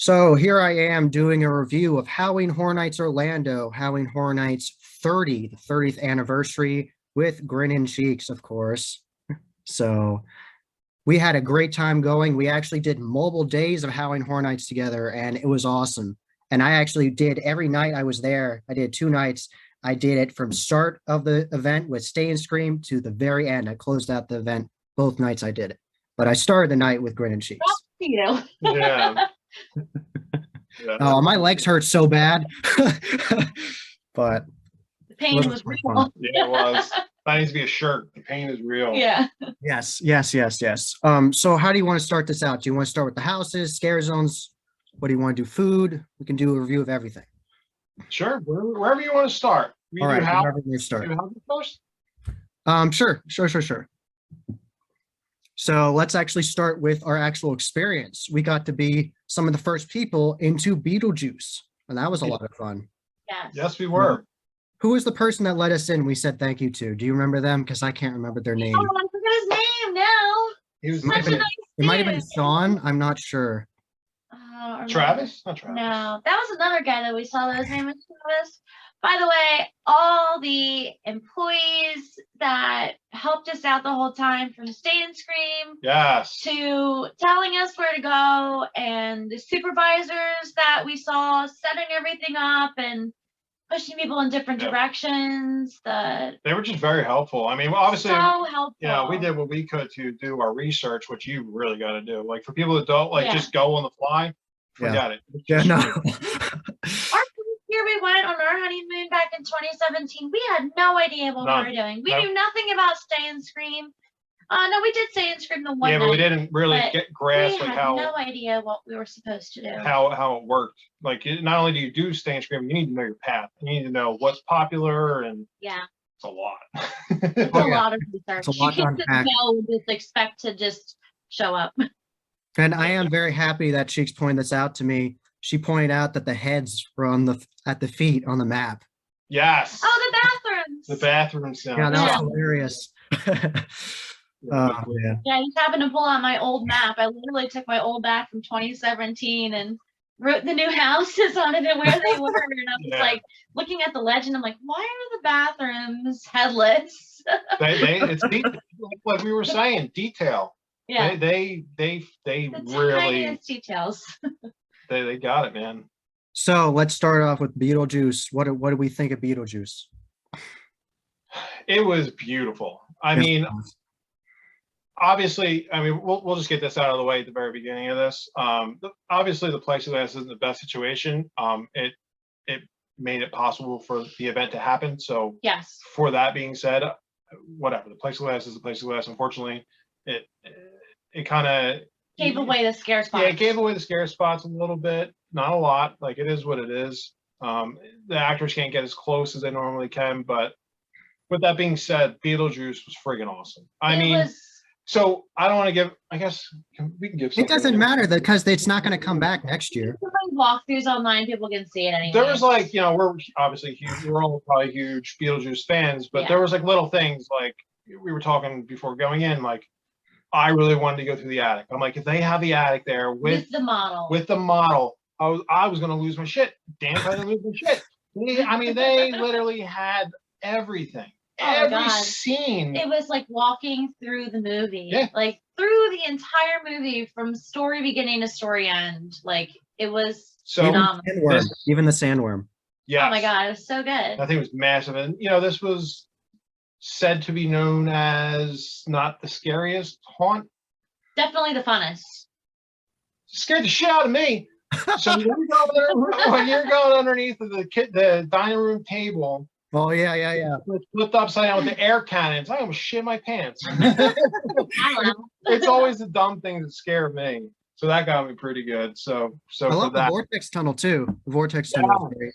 So here I am doing a review of Halloween Horror Nights Orlando, Halloween Horror Nights 30, the 30th anniversary with Grin and Cheeks, of course. So we had a great time going. We actually did multiple days of Halloween Horror Nights together, and it was awesome. And I actually did every night I was there. I did 2 nights. I did it from start of the event with Stay and Scream to the very end. I closed out the event both nights I did it. But I started the night with Grin and Cheeks. You know. Yeah. Yeah. Oh, my legs hurt so bad. But The pain was real. Yeah, it was. That needs to be a shirt. The pain is real. Yeah. yes. So how do you want to start this out? Do you want to start with the houses, scare zones? What do you want to do? Food? We can do a review of everything. Sure. Wherever you want to start. We All do right, house. wherever you start. Do houses first? Sure. So let's actually start with our actual experience. We got to be some of the first people into Beetlejuice, and that was a lot of fun. Yes, we were. Who was the person that let us in? We said thank you to. Do you remember them? Because I can't remember their name. Oh, I forgot his name now. He was Such a nice It might have been dude. Sean. I'm not sure. I don't remember. Travis? Not Travis. No, that was another guy that we saw that his name was Travis. By the way, all the employees that helped us out the whole time, from Stay and Scream Yes. to telling us where to go, and the supervisors that we saw setting everything up and pushing people in different Yeah. directions. They were just very helpful. I mean, obviously, So helpful. yeah, we did what we could to do our research, which you really got to do. Like for people that don't Yeah. just go on the fly, forget it. Yeah, no. Our first year we went on our honeymoon back in 2017, we had no idea what None. we were doing. We No. knew nothing about Stay and Scream. No, we did Stay and Scream the one Yeah, night. but we didn't really but get We grasp like had how no idea what we were supposed to do. how it worked. Like not only do you do Stay and Scream, you need to know your path. You need to know what's popular, and Yeah, it's a lot. it's Oh, a yeah. lot of research. It's a lot You to can't just unpack. go and just expect to just show up. And I am very happy that Cheeks pointed this out to me. She pointed out that the heads were at the feet on the map. Yes. Oh, the bathrooms. The bathroom sound. Yeah, that was Yeah. hilarious. Yeah. Yeah. Yeah, I just happened to pull out my old map. I literally took my old map from 2017 and wrote the new houses on it and where they were. And I was Yeah. like looking at the legend. I'm like, why are the bathrooms headless? It's detail, like we were saying, detail. Yeah, They the really tiniest details. they got it, man. So let's start off with Beetlejuice. What do we think of Beetlejuice? It was beautiful. I Yes. mean, obviously, I mean, we'll just get this out of the way at the very beginning of this. Obviously, the plexiglass isn't the best situation. It made it possible for the event to happen. So, Yes. for that being said, whatever, the plexiglass is the plexiglass. Unfortunately, it kind of Gave away the scare spot. Yeah, it gave away the scare spots a little bit, not a lot. Like it is what it is. The actors can't get as close as they normally can, but with that being said, Beetlejuice was friggin' awesome. I mean, so I don't want to give. I guess we can give. It doesn't matter because it's not going to come back next year. Walkthroughs online, people can see it anyway. There was like, we're obviously huge. We're all probably huge Beetlejuice fans, but Yeah. there was like little things like we were talking before going in. Like I really wanted to go through the attic. I'm like, if they have the attic there with the model. I was gonna lose my shit. Damn, I didn't lose my shit. I mean, they literally had everything. Oh my Every God. scene. It was like walking through the movie. Yeah. Like through the entire movie from story beginning to story end. Like it was So phenomenal. Sandworm, even the sandworm. yeah, Oh my God, it was so good. I think it was massive, and this was said to be known as not the scariest haunt. Definitely the funnest. Scared the shit out of me. So when you're going underneath of the dining room table, Oh yeah. flipped upside down with the air cannons, I almost shit my pants. I don't know. It's always the dumb things that scare me. So that got me pretty good. So I for love the that, vortex tunnel too. The vortex tunnel was great.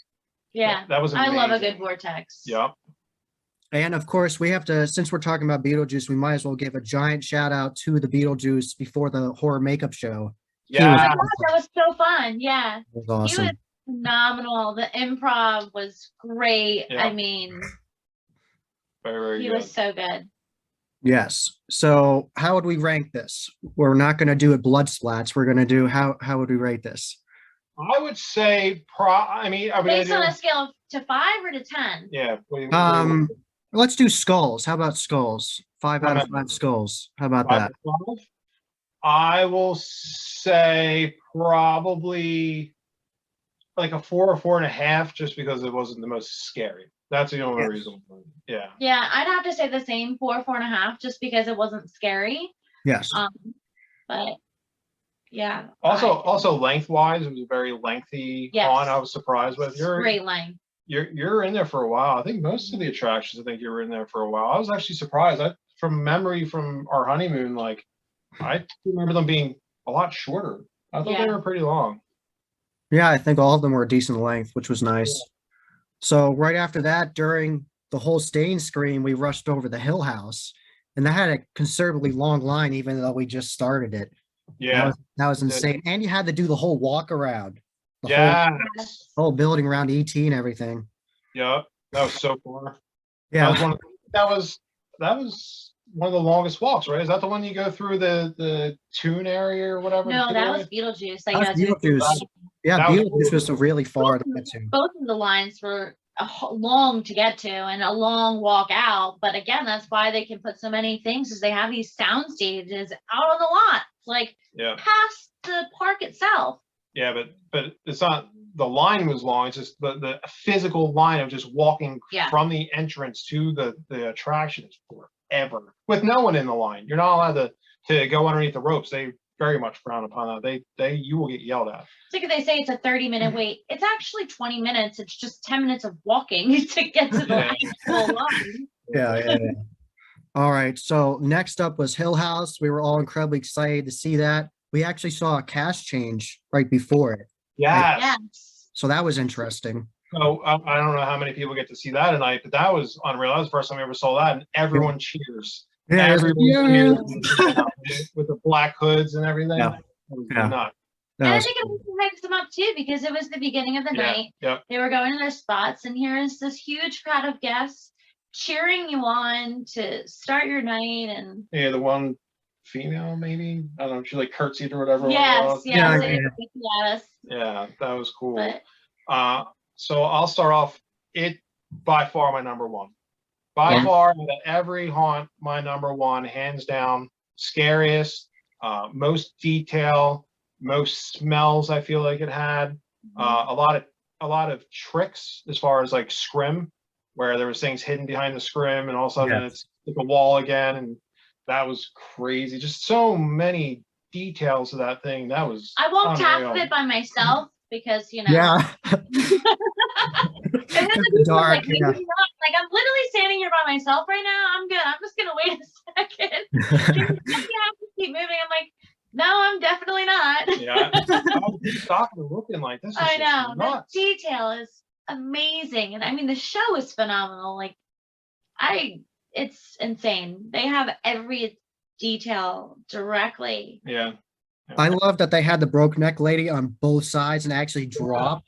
Yeah. that was I amazing. love a good vortex. Yep. And of course, we have to, since we're talking about Beetlejuice, we might as well give a giant shout out to the Beetlejuice before the horror makeup show. Yeah. Oh my God, that was so fun. Yeah. It was He awesome. was phenomenal. The improv was great. Yeah. I mean, Very, very he good. was so good. Yes. So how would we rank this? We're not going to do it blood splats. We're going to do how would we rate this? I would say I mean, are we Based on gonna a scale of to 5 or to 10? yeah. What do you- Let's do skulls. How about skulls? 5 out of I'm 5 skulls. How about five that? to 12? I will say probably like a 4 or 4.5, just because it wasn't the most scary. That's the only Yes. reason. Yeah. Yeah, I'd have to say the same, 4, 4.5, just because it wasn't scary. Yes. But yeah. Also lengthwise, it was a very lengthy Yes. haunt. I was surprised with. Great length. You're in there for a while. I think most of the attractions, I think you were in there for a while. I was actually surprised. From memory from our honeymoon, like I remember them being a lot shorter. I thought they Yeah. were pretty long. Yeah, I think all of them were a decent length, which was nice. So right after that, during the whole stain screen, we rushed over the Hill House, and that had a considerably long line, even though we just started it. Yeah. That was it did. insane. And you had to do the whole walk around, the Yes. whole building around ET and everything. Yep. That was so far. Yeah. That was one of the longest walks, right? Is that the one you go through the tune area or whatever? No, the that area? was Beetlejuice. That was Beetlejuice. Yeah, That was Beetlejuice was really far to get to. Both of the lines were long to get to and a long walk out. But again, that's why they can put so many things, is they have these sound stages out on the lot, like past the park itself. Yeah, but it's not, the line was long. It's just the physical line of just walking from the entrance to the attraction is forever with no one in the line. You're not allowed to go underneath the ropes. They very much frown upon that. You will get yelled at. It's like if they say it's a 30-minute wait. It's actually 20 minutes. It's just 10 minutes of walking to get to the actual line. Yeah. All right. So next up was Hill House. We were all incredibly excited to see that. We actually saw a cast change right before it. Yes. So that was interesting. So I don't know how many people get to see that tonight, but that was unreal. That was the first time I ever saw that, and everyone cheers. Yeah, Everyone cheers with the black hoods and everything. Yeah. That was Yeah. nuts. And I think it also hypes them up too, because it was the beginning of the night. Yep. They were going to their spots, and here is this huge crowd of guests cheering you on to start your night. And yeah, the one female, maybe, I don't know, she like curtsied or whatever. Yes. Yeah, that was cool. But, so I'll start off. It by far my number one. By far, out of every haunt, my number one, hands down. Scariest, most detail, most smells. I feel like it had a lot of tricks as far as like scrim, where there was things hidden behind the scrim, and all of a sudden it's like a wall again, and that was crazy. Just so many details of that thing. That was. I walked half of it by myself because Yeah. And then the dark. Like, like, I'm literally standing here by myself right now. I'm good. I'm just gonna wait a second. You have to keep moving. I'm like, no, I'm definitely not. Yeah. I was stopping and looking like this. I know. The detail is amazing. And I mean, the show is phenomenal. Like, it's insane. They have every detail directly. Yeah. I love that they had the broke neck lady on both sides and actually drop.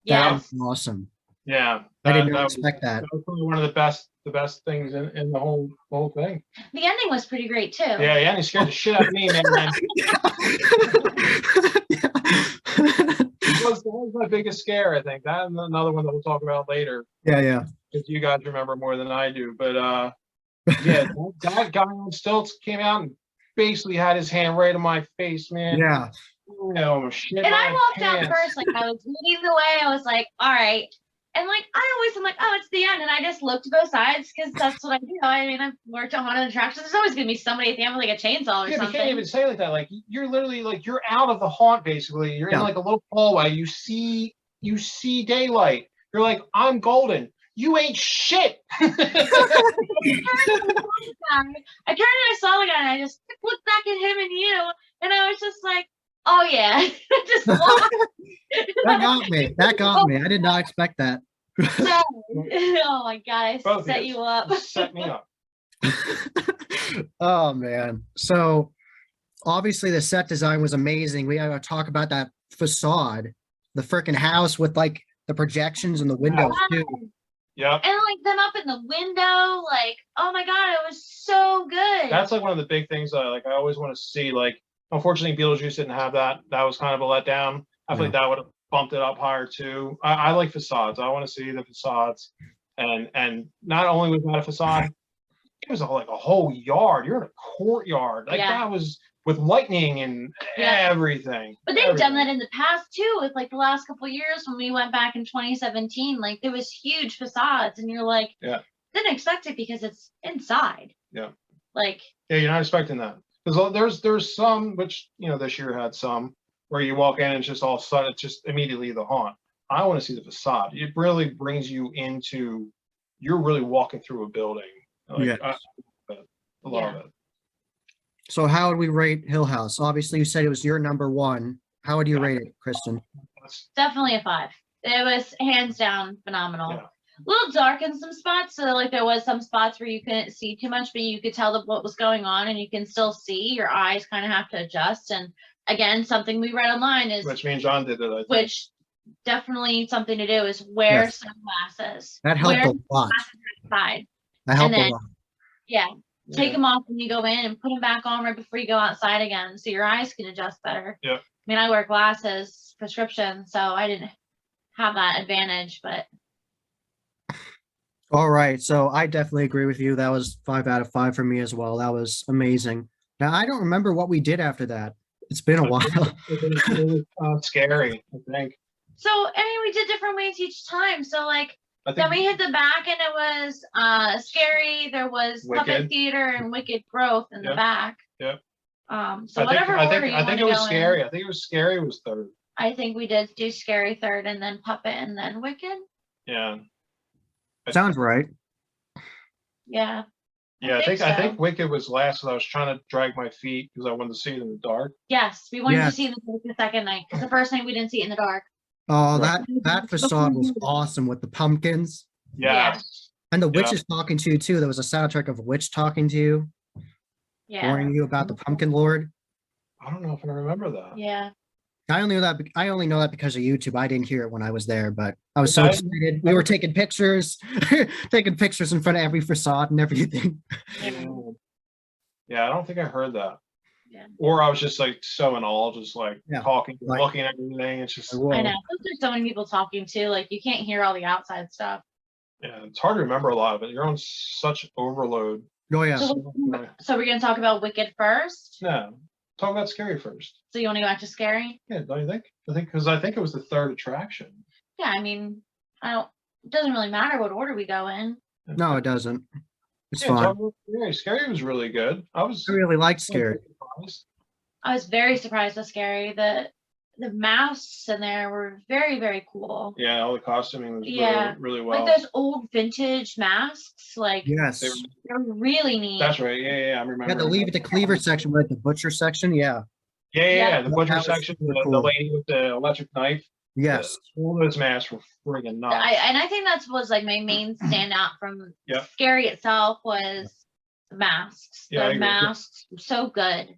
That was awesome. Yeah. I did not expect that. That was probably one of the best things in the whole thing. The ending was pretty great too. Yeah, the ending scared the shit out of me, man. That was my biggest scare, I think. That and another one that we'll talk about later. Yeah. Because you guys remember more than I do. But yeah, that guy on stilts came out and basically had his hand right on my face, man. Yeah. Shit. And I walked out first, like I was leading the way. I was like, all right. And like I always am like, oh, it's the end. And I just look to both sides because that's what I do. I mean, I've worked on haunted attractions. There's always gonna be somebody at the end with like a chainsaw or something. You can't even say like that. Like you're literally like you're out of the haunt basically. You're in like a little hallway. You see daylight. You're like, I'm golden. You ain't shit. I turned and I saw the guy and I just looked back at him and you, and I was just like, oh yeah. Just walked. That got me. I did not expect that. Oh my god, I set you up. Set me up. Oh man. So obviously the set design was amazing. We gotta talk about that facade, the freaking house with like the projections and the windows too. Yeah. And like them up in the window, like, oh my god, it was so good. That's like one of the big things that I always want to see. Like, unfortunately, Beetlejuice didn't have that. That was kind of a letdown. I feel like that would have bumped it up higher too. I like facades. I want to see the facades, and not only was that a facade, it was like a whole yard. You're in a courtyard. Like that was with lightning and everything. But they've done that in the past too, with like the last couple of years when we went back in 2017. Like there was huge facades, and you're like, didn't expect it because it's inside. Yeah. Like. Yeah, you're not expecting that. Because there's some, which, this year had some, where you walk in and it's just all of a sudden, it's just immediately the haunt. I want to see the facade. It really brings you into, you're really walking through a building. Like, I love it. So how would we rate Hill House? Obviously, you said it was your number one. How would you rate it, Kristen? Definitely a 5. It was hands down phenomenal. Yeah. A little dark in some spots, so like there was some spots where you couldn't see too much, but you could tell what was going on, and you can still see. Your eyes kind of have to adjust. And again, something we read online is which me and John did it. I think. Which definitely something to do is wear sunglasses. That helped a lot. Outside. That helped a lot. Yeah, take them off when you go in and put them back on right before you go outside again, so your eyes can adjust better. Yeah. I mean, I wear glasses, prescription, so I didn't have that advantage, but. All right, so I definitely agree with you. That was 5 out of 5 for me as well. That was amazing. Now I don't remember what we did after that. It's been a while. It was scary, I think. So I mean, we did different ways each time. So like then we hit the back, and it was scary. There was Puppet Theater and Wicked Growth in the back. Yep. So whatever order you I think it was scary. I think it was scary was third. I think we did do scary third, and then Puppet, and then Wicked. Yeah. Sounds right. Yeah. Yeah, I think Wicked was last, so I was trying to drag my feet because I wanted to see it in the dark. Yes, we wanted to see it the second night. The first night we didn't see it in the dark. Oh, that facade was awesome with the pumpkins. Yes. And the witches talking to you too. There was a soundtrack of a witch talking to you. Yeah. Warning you about the pumpkin lord. I don't know if I remember that. Yeah. I only know that because of YouTube. I didn't hear it when I was there, but I was so excited. We were taking pictures, taking pictures in front of every facade and everything. Yeah, I don't think I heard that. Yeah. Or I was just like so in awe, just like talking, looking at everything. It's just I know. There's so many people talking too. Like you can't hear all the outside stuff. Yeah, it's hard to remember a lot of it. You're on such overload. Oh yeah. So we're gonna talk about Wicked first. No. Talk about Scary first. So you want to go back to Scary? Yeah, don't you think? I think it was the third attraction. Yeah, I mean, it doesn't really matter what order we go in. No, it doesn't. It's fine. Scary was really good. I really liked Scary. I was very surprised with Scary. The masks in there were very, very cool. Yeah, all the costuming was really, really well. Like those old vintage masks, like yes, they're really neat. That's right. Yeah, I remember. Yeah, the Leave It to Cleaver section, like the butcher section. Yeah. Yeah. The butcher section, the lady with the electric knife. Yes. All those masks were friggin' nuts. I think that was like my main standout from Scary itself was the masks. The masks were so good.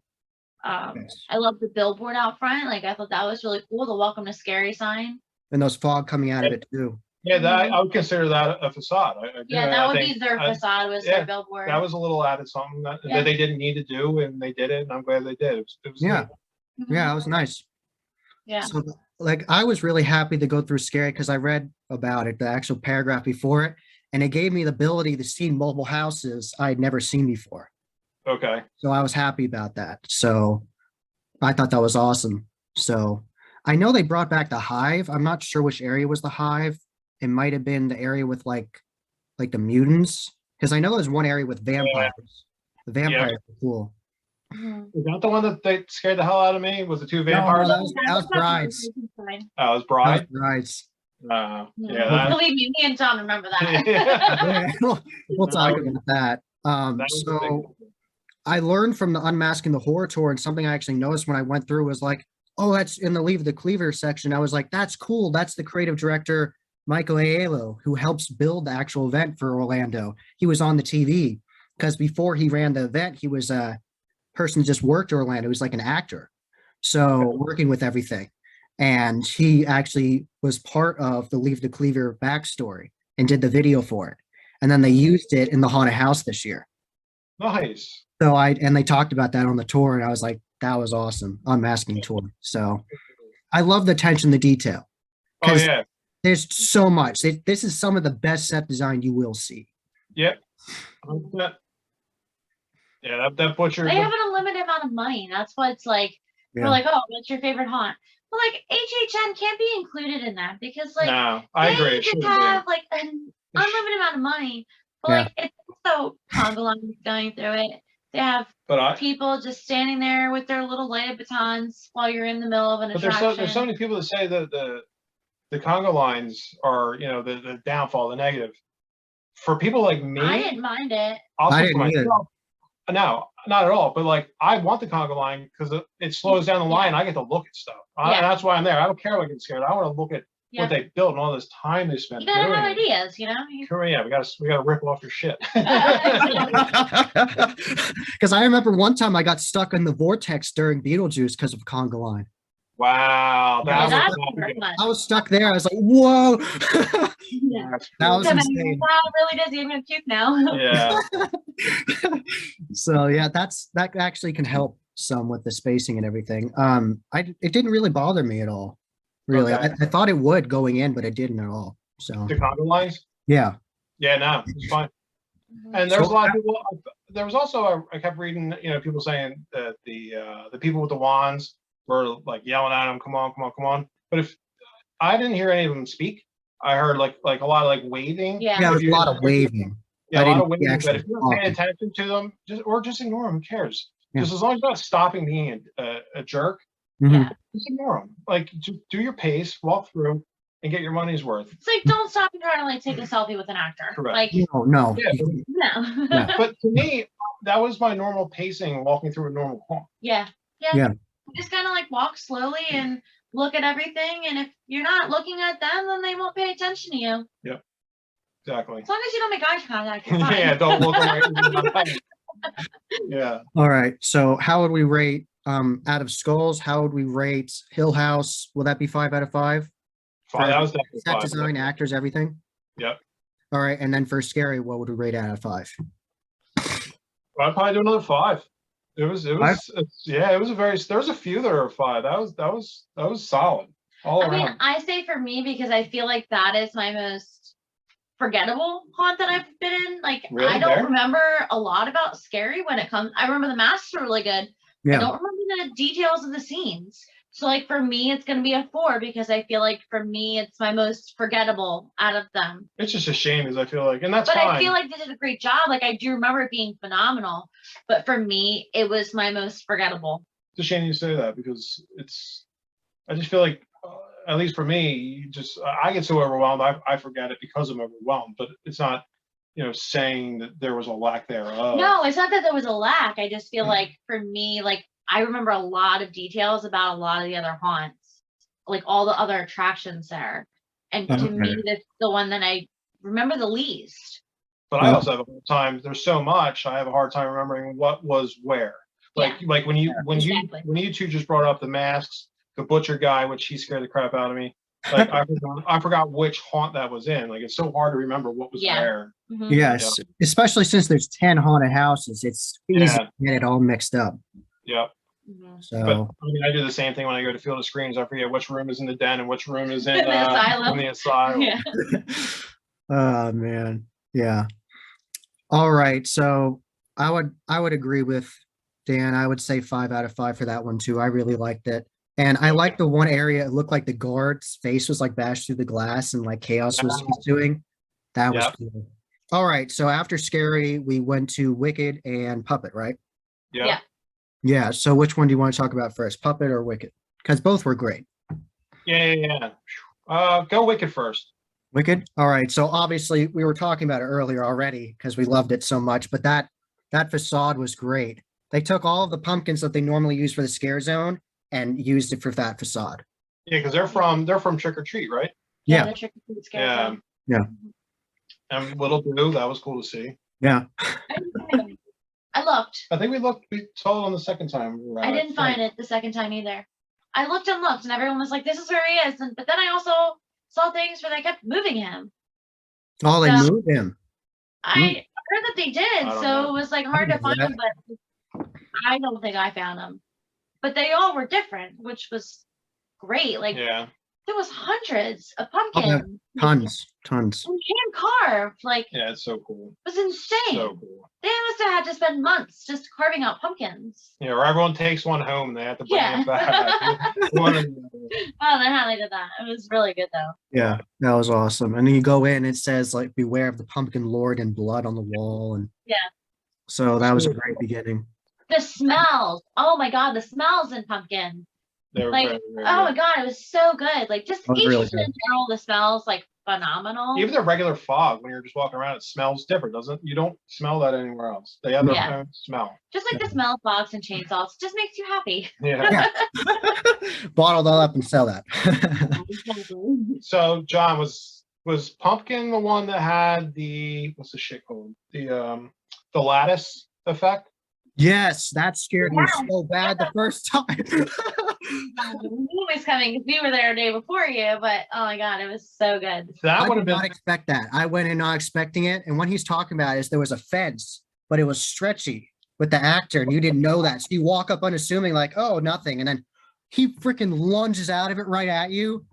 I love the billboard out front. Like I thought that was really cool. The Welcome to Scary sign. And those fog coming out of it too. Yeah, I would consider that a facade. That would be their facade was their billboard. That was a little added something that they didn't need to do, and they did it, and I'm glad they did. It was yeah, it was nice. Yeah. So like I was really happy to go through Scary because I read about it, the actual paragraph before it, and it gave me the ability to see mobile houses I had never seen before. Okay. So I was happy about that. So I thought that was awesome. So I know they brought back the Hive. I'm not sure which area was the Hive. It might have been the area with like the mutants, because I know there's one area with vampires. The vampires are cool. Is that the one that they scared the hell out of me? Was the two vampires? No, that was Brides. Oh, it was Bride? That was Brides. Believe me and Tom remember that. We'll talk about that. So I learned from the Unmasking the Horror Tour, and something I actually noticed when I went through was like, oh, that's in the Leave the Cleaver section. I was like, that's cool. That's the creative director, Michael Aiello, who helps build the actual event for Orlando. He was on the TV because before he ran the event, he was a person who just worked Orlando. He was like an actor. So working with everything. And he actually was part of the Leave the Cleaver backstory and did the video for it. And then they used it in the haunted house this year. Nice. So they talked about that on the tour, and I was like, that was awesome. Unmasking tour. So I love the attention to detail. Oh 'Cause yeah. there's so much. This is some of the best set design you will see. Yep. Yeah, that butcher. They have an unlimited amount of money. That's what it's like. We're Yeah. like, oh, what's your favorite haunt? But like HHN can't be included in that because like No, I agree. they It just shouldn't have like an unlimited amount of money. But Yeah. like it's also conga lines going through it. They have But people just standing there with their little lighted batons while you're in the middle of an attraction. there's so many people that say that the conga lines are, you know, the downfall, the negative. For people like me, I didn't mind it. also I for didn't either. myself, no, not at all. But like, I want the conga line because it slows down the line. I get to look at stuff. Yeah. And that's why I'm there. I don't care if I get scared. I want to look at Yeah. what they built and all this time they spent You gotta doing have it. ideas, you know? Yeah, we gotta rip off your shit. Because I remember one time I got stuck in the vortex during Beetlejuice because of conga line. Wow, Yeah, that that's was very much. I was stuck there. I was like, whoa. Yeah. That was Wow, insane. really dizzy. I'm gonna puke now. yeah. So yeah, that actually can help some with the spacing and everything. It didn't really bother me at all. Really, Okay. I thought it would going in, but it didn't at all. So The conga lines. yeah, Yeah, no, it's fine. And there's a lot of people. There was also I kept reading, you know, people saying that the people with the wands were like yelling at them, "Come on, come on, come on!" But if I didn't hear any of them speak, I heard like a lot of like waving. Yeah. yeah, it was a lot of waving. Yeah, I a lot didn't of waving. But actually if you're paying talking. attention to them, just ignore them. Who cares? Yeah. Just as long as you're not stopping being a jerk, Mhm. just ignore them. Like, just do your pace, walk through, and get your money's worth. It's like don't stop and try to like take a selfie with an actor. Correct. Like No. Yeah, no. Yeah. but to me, that was my normal pacing walking through a normal haunt. Yeah. Yeah. Just kind of like walk slowly and look at everything. And if you're not looking at them, then they won't pay attention to you. Exactly. As long as you don't make eye contact, you're fine. Yeah, don't look away. Yeah. All right. So how would we rate out of Skulls? How would we rate Hill House? Will that be 5 out of 5? Fine, that was definitely Set 5. design, actors, everything. Yep. All right. And then for Scary, what would we rate out of 5? I'd probably do another 5. It was yeah, it was there was a few that are 5. That was solid all I around. mean, I say for me because I feel like that is my most forgettable haunt that I've been in. Like Really? I don't There? remember a lot about Scary when it comes. I remember the masks were really good. I Yeah. don't remember the details of the scenes. So like for me, it's gonna be a 4 because I feel like for me it's my most forgettable out of them. It's just a shame, because I feel like, and that's But fine. I feel like they did a great job. Like I do remember it being phenomenal. But for me, it was my most forgettable. It's a shame you say that, because I just feel like, at least for me, I get so overwhelmed, I forget it because I'm overwhelmed. But it's not, you know, saying that there was a lack thereof. No, it's not that there was a lack. I just feel like for me, like I remember a lot of details about a lot of the other haunts, like all the other attractions there. And to me, that's the one that I remember the least. But I also have a hard time. There's so much. I have a hard time remembering what was where. Like when you two just brought up the masks, the butcher guy, which he scared the crap out of me. Like I forgot which haunt that was in. Like it's so hard to remember what was where. Mm-hmm. Yes. Especially since there's 10 haunted houses. It's easy to get it all mixed up. Yep. Mm-hmm. So But I mean, I do the same thing when I go to Field of Screams. I forget which room is in the den and which room is in The asylum. the asylum. Yeah. oh man. Yeah. All right. So I would agree with Dan. I would say 5 out of 5 for that one too. I really liked it. And I liked the one area, it looked like the guard's face was like bashed through the glass and like chaos was doing. That was cool. All right. So after Scary, we went to Wicked and Puppet, right? Yeah. Yeah. So which one do you want to talk about first, Puppet or Wicked? Because both were great. Yeah. Go Wicked first. Wicked. All right. So obviously we were talking about it earlier already because we loved it so much, but that facade was great. They took all of the pumpkins that they normally use for the scare zone and used it for that facade. Yeah, because they're from Trick or Treat, right? Yeah. The Trick or Treat scare zone. Yeah. And Little Boo, that was cool to see. Yeah. I looked. I think we saw it on the second time. I didn't find it the second time either. I looked, and everyone was like, "This is where he is." But then I also saw things where they kept moving him. Oh, they moved him. I heard that they did, so it was like hard to find that. them. But I don't think I found them. But they all were different, which was great. Like there was hundreds of Oh, yeah. pumpkins. Tons. And hand carved. Like, Yeah, it's so cool. it was insane. So cool. They must have had to spend months just carving out pumpkins. Yeah, or everyone takes one home and they have to bring Yeah. it back. One or the other. Oh, they how they did that. It was really good though. Yeah, that was awesome. And then you go in, it says like beware of the pumpkin lord and blood on the wall. And Yeah. so that was a great beginning. The smells. Oh my god, the smells in pumpkin. They were Like, very, very oh my good. god, it was so good. Like just That was each really in good. general, the smells like phenomenal. Even the regular fog, when you're just walking around, it smells different, doesn't it? You don't smell that anywhere else. They have their Yeah. own smell. Just like the smell of box and chainsaws, just makes you happy. Yeah. Bottle that up and sell that. So, John, was Pumpkin the one that had the what's the shit called? The lattice effect? Yes, that scared me so bad the first time. Always coming because we were there a day before you, but oh my god, it was so good. That I would did have not been expect that. I went in not expecting it. And what he's talking about is there was a fence, but it was stretchy with the actor, and you didn't know that. So you walk up unassuming, like, oh, nothing. And then he freaking lunges out of it right at you.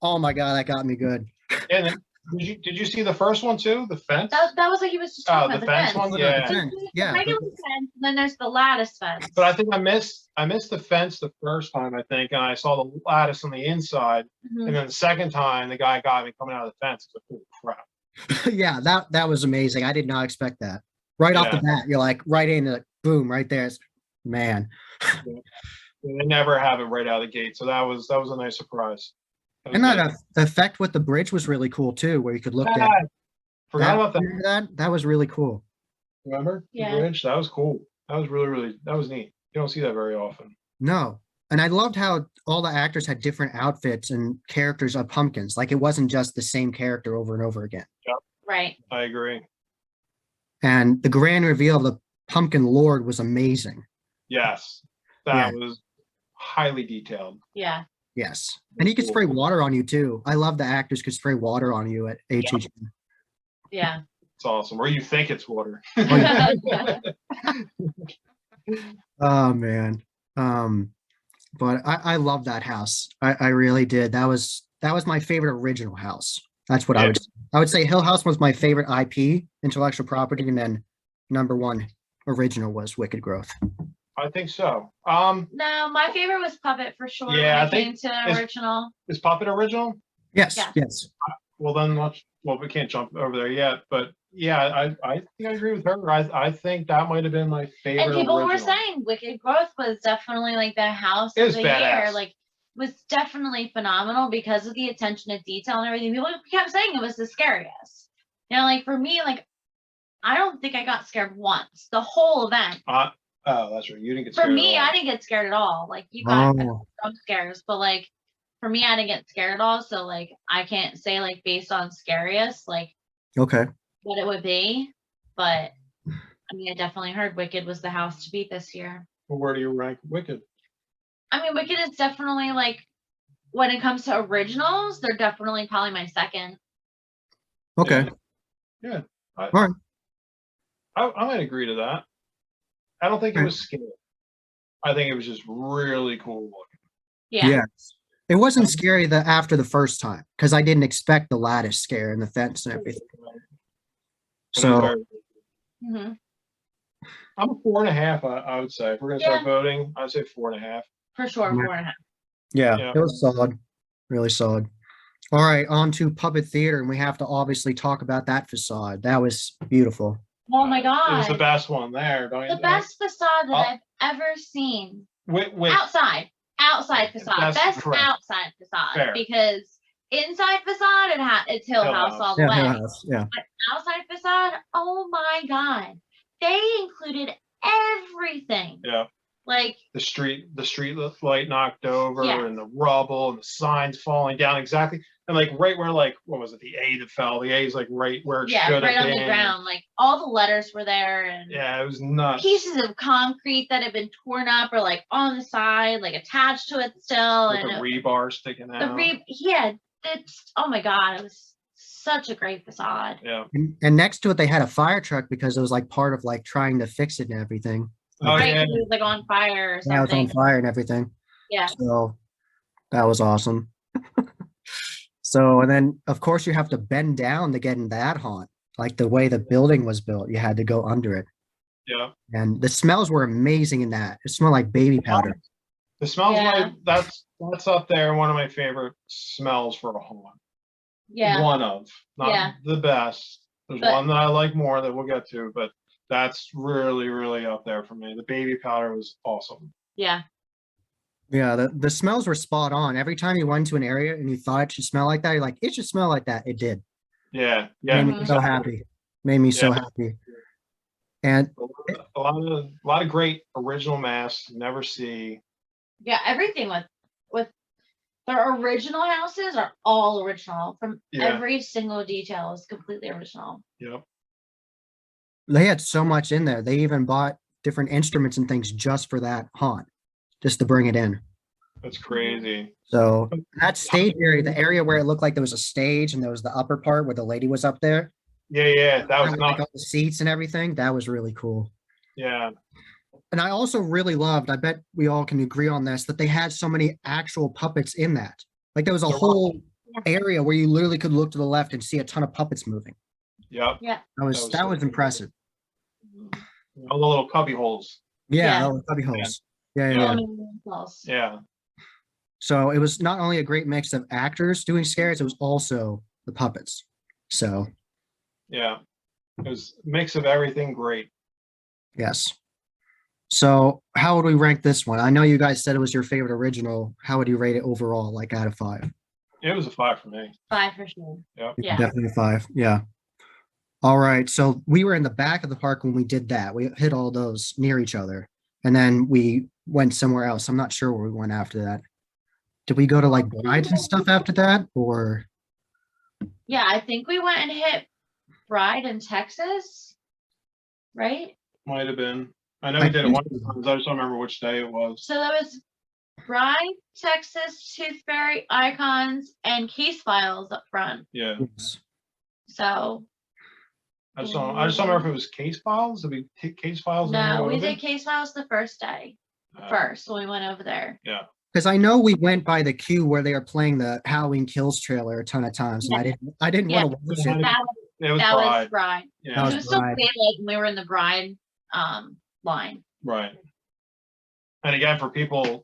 Oh my God, that got me good. and then, did you see the first one too? The fence? That was what he was just talking about. The fence one? Yeah. Yeah. Regular fence, and then there's the lattice fence. But I think I missed the fence the first time, I think, and I saw the lattice on the inside. Mhm. And then the second time the guy got me coming out of the fence. I was like, holy crap. Yeah, that was amazing. I did not expect that. Right off the Yeah. bat, you're like right into it, boom, right there. Man. They never have it right out of the gate. So that was a nice surprise. And that effect with the bridge was really cool too, where you could look down. Forgot about that. Remember that? That was really cool. Remember? Yeah. The bridge? That was cool. That was really that was neat. You don't see that very often. No. And I loved how all the actors had different outfits and characters of pumpkins. Like it wasn't just the same character over and over again. Right. I agree. And the grand reveal of the pumpkin lord was amazing. Yes. That was highly detailed. Yeah. Yes. And he could spray water on you too. I love the actors could spray water on you at HHN. Yeah. It's awesome. Or you think it's water. Oh man. But I love that house. I really did. That was my favorite original house. That's what I would say Hill House was my favorite IP, intellectual property, and then number one original was Wicked Growth. I think so. No, my favorite was Puppet for sure. Yeah, when I think it came to original. Is Puppet original? Yes, Yeah. yes. Well, then we can't jump over there yet. But yeah, I think I agree with her. I think that might have been my favorite. And people were original. saying Wicked Growth was definitely like the house It of was the badass. year. Like was definitely phenomenal because of the attention to detail and everything. People kept saying it was the scariest. You know, like for me, like I don't think I got scared once. The whole event. Oh, that's right. You didn't get scared. For me, at all. I didn't get scared at all. Like you got Oh, jump scares, but like for me, I didn't get scared at all. So like I can't say like based on scariest like okay. what it would be, but I mean, I definitely heard Wicked was the house to beat this year. Well, where do you rank Wicked? I mean, Wicked is definitely like when it comes to originals, they're definitely probably my second. Okay. Yeah. All right. I might agree to that. I don't think it Okay. was scary. I think it was just really cool looking. Yeah. Yes. It wasn't scary after the first time because I didn't expect the lattice scare and the fence and everything. And it was So very- hmm I'm a 4.5. I would say if we're gonna start voting, I'd say 4.5. For sure, Yeah. 4.5. yeah, Yeah. it was solid. Really solid. All right, on to Puppet Theater, and we have to obviously talk about that facade. That was beautiful. Oh my It was the god, best one there. Don't you the think? best facade that Oh. I've ever seen. With Outside facade, That's best correct. outside facade Fair. because inside facade it's Hill Hill House House. all the Yeah, way. Hill House, yeah. Outside facade, oh my god, they included everything. yeah, Like the street light knocked over Yeah. and the rubble and the signs falling down exactly. And like right where like what was it? The A that fell. The A is like right where it yeah, should right have on been. the ground. Like all the letters were there and Yeah, it was nuts. pieces of concrete that had been torn up or like on the side, like attached to it still. With And the rebar sticking out. it's oh my god, it was such a great facade. Yeah. And next to it, they had a fire truck because it was like part of like trying to fix it and everything. Oh Right, yeah. 'cause it was like on fire or Yeah, it was on something. fire and everything. Yeah. So that was awesome. So, and then of course you have to bend down to get in that haunt. Like the way the building was built, you had to go under it. Yeah. And the smells were amazing in that. It smelled like baby powder. The smells Yeah. that's up there. One of my favorite smells for a haunt. Yeah. One of, not Yeah. the best. There's But- one that I like more that we'll get to, but that's really, really up there for me. The baby powder was awesome. Yeah. Yeah, the smells were spot on. Every time you went to an area and you thought it should smell like that, you're like, it should smell like that. It did. Yeah, yeah. Made me so exactly. happy. Made me so Yeah. happy. And A lot of great original masks. Never see. Yeah. Everything with their original houses are all original from Yeah. every single detail is completely original. Yep. they had so much in there. They even bought different instruments and things just for that haunt, just to bring it in. That's crazy. So that stage area, the area where it looked like there was a stage and there was the upper part where the lady was up there, Yeah, that was with, like, not. all the seats and everything, that was really cool. Yeah, And I also really loved, I bet we all can agree on this, that they had so many actual puppets in that. Like there was a There was. whole area where you literally could look to the left and see a ton of puppets moving. yep. That was impressive. All the little cubby holes. Yeah, Yeah. that was cubby holes. Yeah, Yeah. Yeah. Yeah, So it was not only a great mix of actors doing scares, it was also the puppets. So yeah. It was a mix of everything great. yes. So how would we rank this one? I know you guys said it was your favorite original. How would you rate it overall, like out of 5? It was a 5 for me. 5 for sure. Yeah. Definitely 5. Yeah. All right. So we were in the back of the park when we did that. We hit all those near each other. And then we went somewhere else. I'm not sure where we went after that. Did we go to like brides and stuff after that? Or Yeah, I think we went and hit Bride in Texas, right? Might have been. I know I we did it think one so. time. I just don't remember which day it was. So that was Bride, Texas, Tooth Fairy, Icons, and Case Files up front. Yeah. So I just don't remember if it was case files. Did we take case files? no, we did Case Files the first day, Uh, first when we went over there. Yeah. because I know we went by the queue where they were playing the Halloween Kills trailer a ton of times, and I didn't Yeah. want to watch it. That, It was that was Bride. Bride. Yeah. That It was was still Bride. daylight when we were in the Bride line. Right. And again, for people,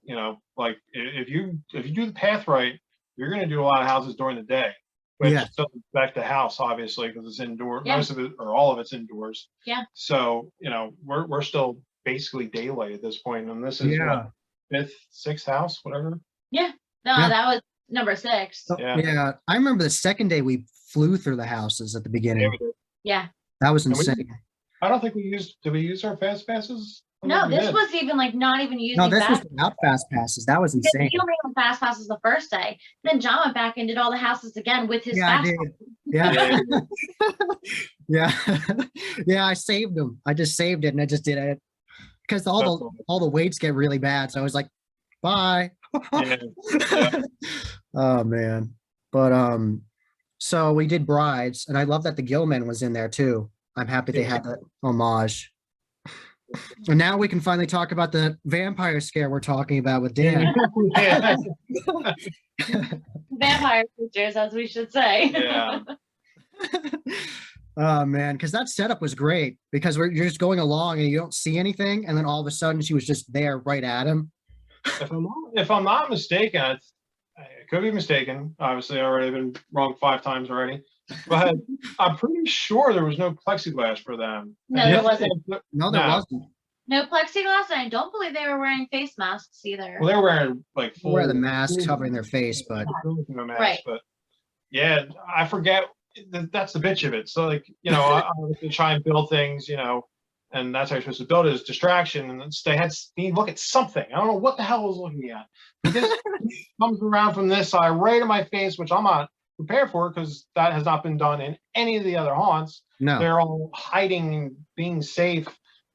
like if you do the path right, you're going to do a lot of houses during the day, which Yeah. doesn't affect the house obviously because it's indoor. Yeah. Most of it or all of it's indoors. Yeah. So we're still basically daylight at this point, and this is Yeah. what, 5th, 6th house, whatever. No, Yeah. that was number 6. So, Yeah. yeah. I remember the second day we flew through the houses at the Yeah, beginning. we did. Yeah. That was And we- insane. I don't think did we use our fast passes? I don't No, think we this did. was even like not even using No, this was fast. without fast passes. That was Because insane. he only had fast passes the first day. Then John went back and did all the houses again with his Yeah, I fast did. pass. Yeah. Yeah. Yeah, I saved them. I just saved it and I just did it. Because all the waits get really bad. So I was like, bye. Yeah. Yeah. Oh man. But so we did brides, and I love that the Gilman was in there too. I'm happy they had that homage. And now we can finally talk about the vampire scare we're talking about with Dan. Yeah. Vampire creatures, as we should say. Yeah. Oh man, because that setup was great because you're just going along and you don't see anything, and then all of a sudden she was just there right at him. If I'm not mistaken, I could be mistaken. Obviously, I've already been wrong 5 times already. But I'm pretty sure there was no plexiglass for them. No, And there if- wasn't. No, there No. wasn't. No plexiglass, and I don't believe they were wearing face masks either. Well, they were wearing like They wear the full- masks covering their face, but no mask, Right. But yeah, I forget. That's the bitch of it. So like I like to try and build things, and that's how you're supposed to build it is distraction. And they look at something. I don't know what the hell I was looking at. But this comes around from this side right in my face, which I'm not prepared for because that has not been done in any of the other haunts. no. They're all hiding and being safe.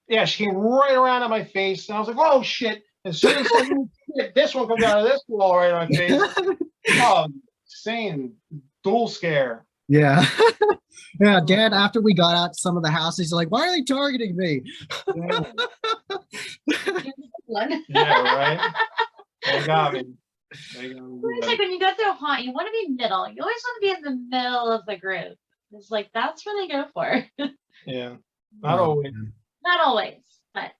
Yeah, she came right around at my face, and I was like, "Oh shit!" As soon as this one comes out of this wall right in my face, oh, insane dual scare. Yeah. Yeah, Dan, after we got out some of the houses, he's like, why are they targeting me? Yeah, right. They got me. It's like when you go through a haunt, you want to be middle. You always want to be in the middle of the group. It's like that's where they go for. Yeah, not always. Not always, but.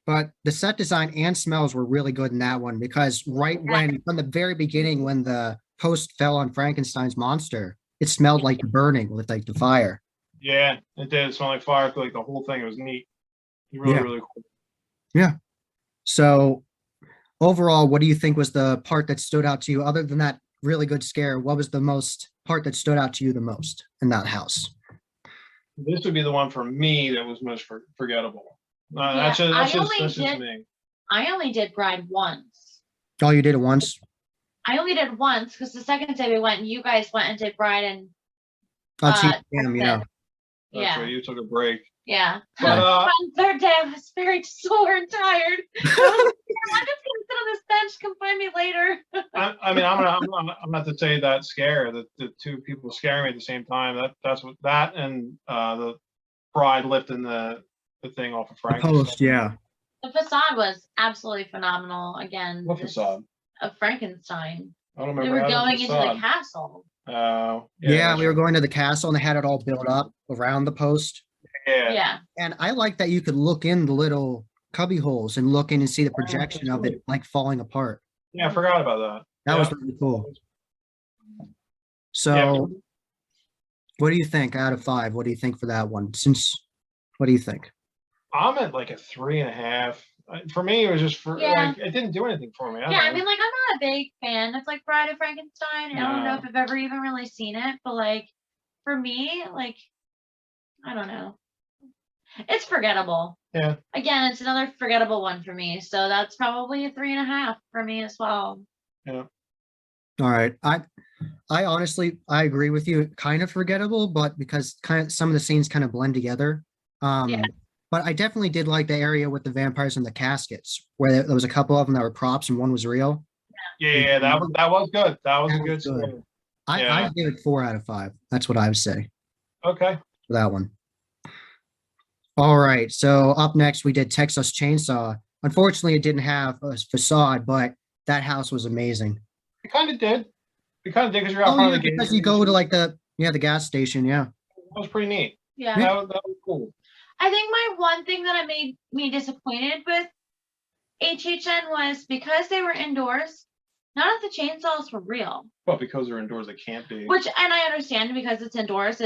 But the set design and smells were really good in that one because from the very beginning, when the post fell on Frankenstein's monster, it smelled like the burning with like the fire. Yeah, it did. It smelled like fire. Like the whole thing. It was neat. Really cool. Yeah. So overall, what do you think was the part that stood out to you other than that really good scare? What was the part that stood out to you the most in that house? This would be the one for me that was most forgettable. Yeah, That's just me. I only did Bride once. Oh, you did it once? I only did once because the second day we went, and you guys went and did Bride and. Yeah. Yeah. Right, you took a break. Yeah. But on the third day, I was very sore and tired. I was like, I'm just gonna sit on this bench. Come find me later. I mean, I'm not to say that scare that the two people scaring me at the same time. That's what that and the bride lifting the thing off of Frankenstein. Post, yeah. The facade was absolutely phenomenal. Again, What facade? Of Frankenstein. I don't remember. We were going into the castle. Yeah, we were going to the castle and they had it all built up around the post. Yeah. And I like that you could look in the little cubby holes and look in and see the projection of it like falling apart. Yeah, I forgot about that. That was really cool. So what do you think out of 5? What do you think for that one? What do you think? I'm at like a 3.5. For me, it was just like it didn't do anything for me. I mean, like I'm not a big fan. It's like Bride of Frankenstein. I don't know if I've ever even really seen it, but like for me, like I don't know. It's forgettable. Yeah. Again, it's another forgettable one for me. So that's probably a 3.5 for me as well. Yeah. All right. I honestly I agree with you. Kind of forgettable, but because some of the scenes kind of blend together. But I definitely did like the area with the vampires and the caskets, where there was a couple of them that were props and one was real. Yeah, that was good. That was a good story. I give it 4 out of 5. That's what I would say. Okay. For that one. All right. So up next, we did Texas Chainsaw. Unfortunately, it didn't have a facade, but that house was amazing. It kind of did. Because you're out front of the gate. Because you go to like the gas station. Yeah. That was pretty neat. Yeah. That was cool. I think my one thing that made me disappointed with HHN was because they were indoors, none of the chainsaws were real. Well, because they're indoors, they can't be. And I understand because it's indoors,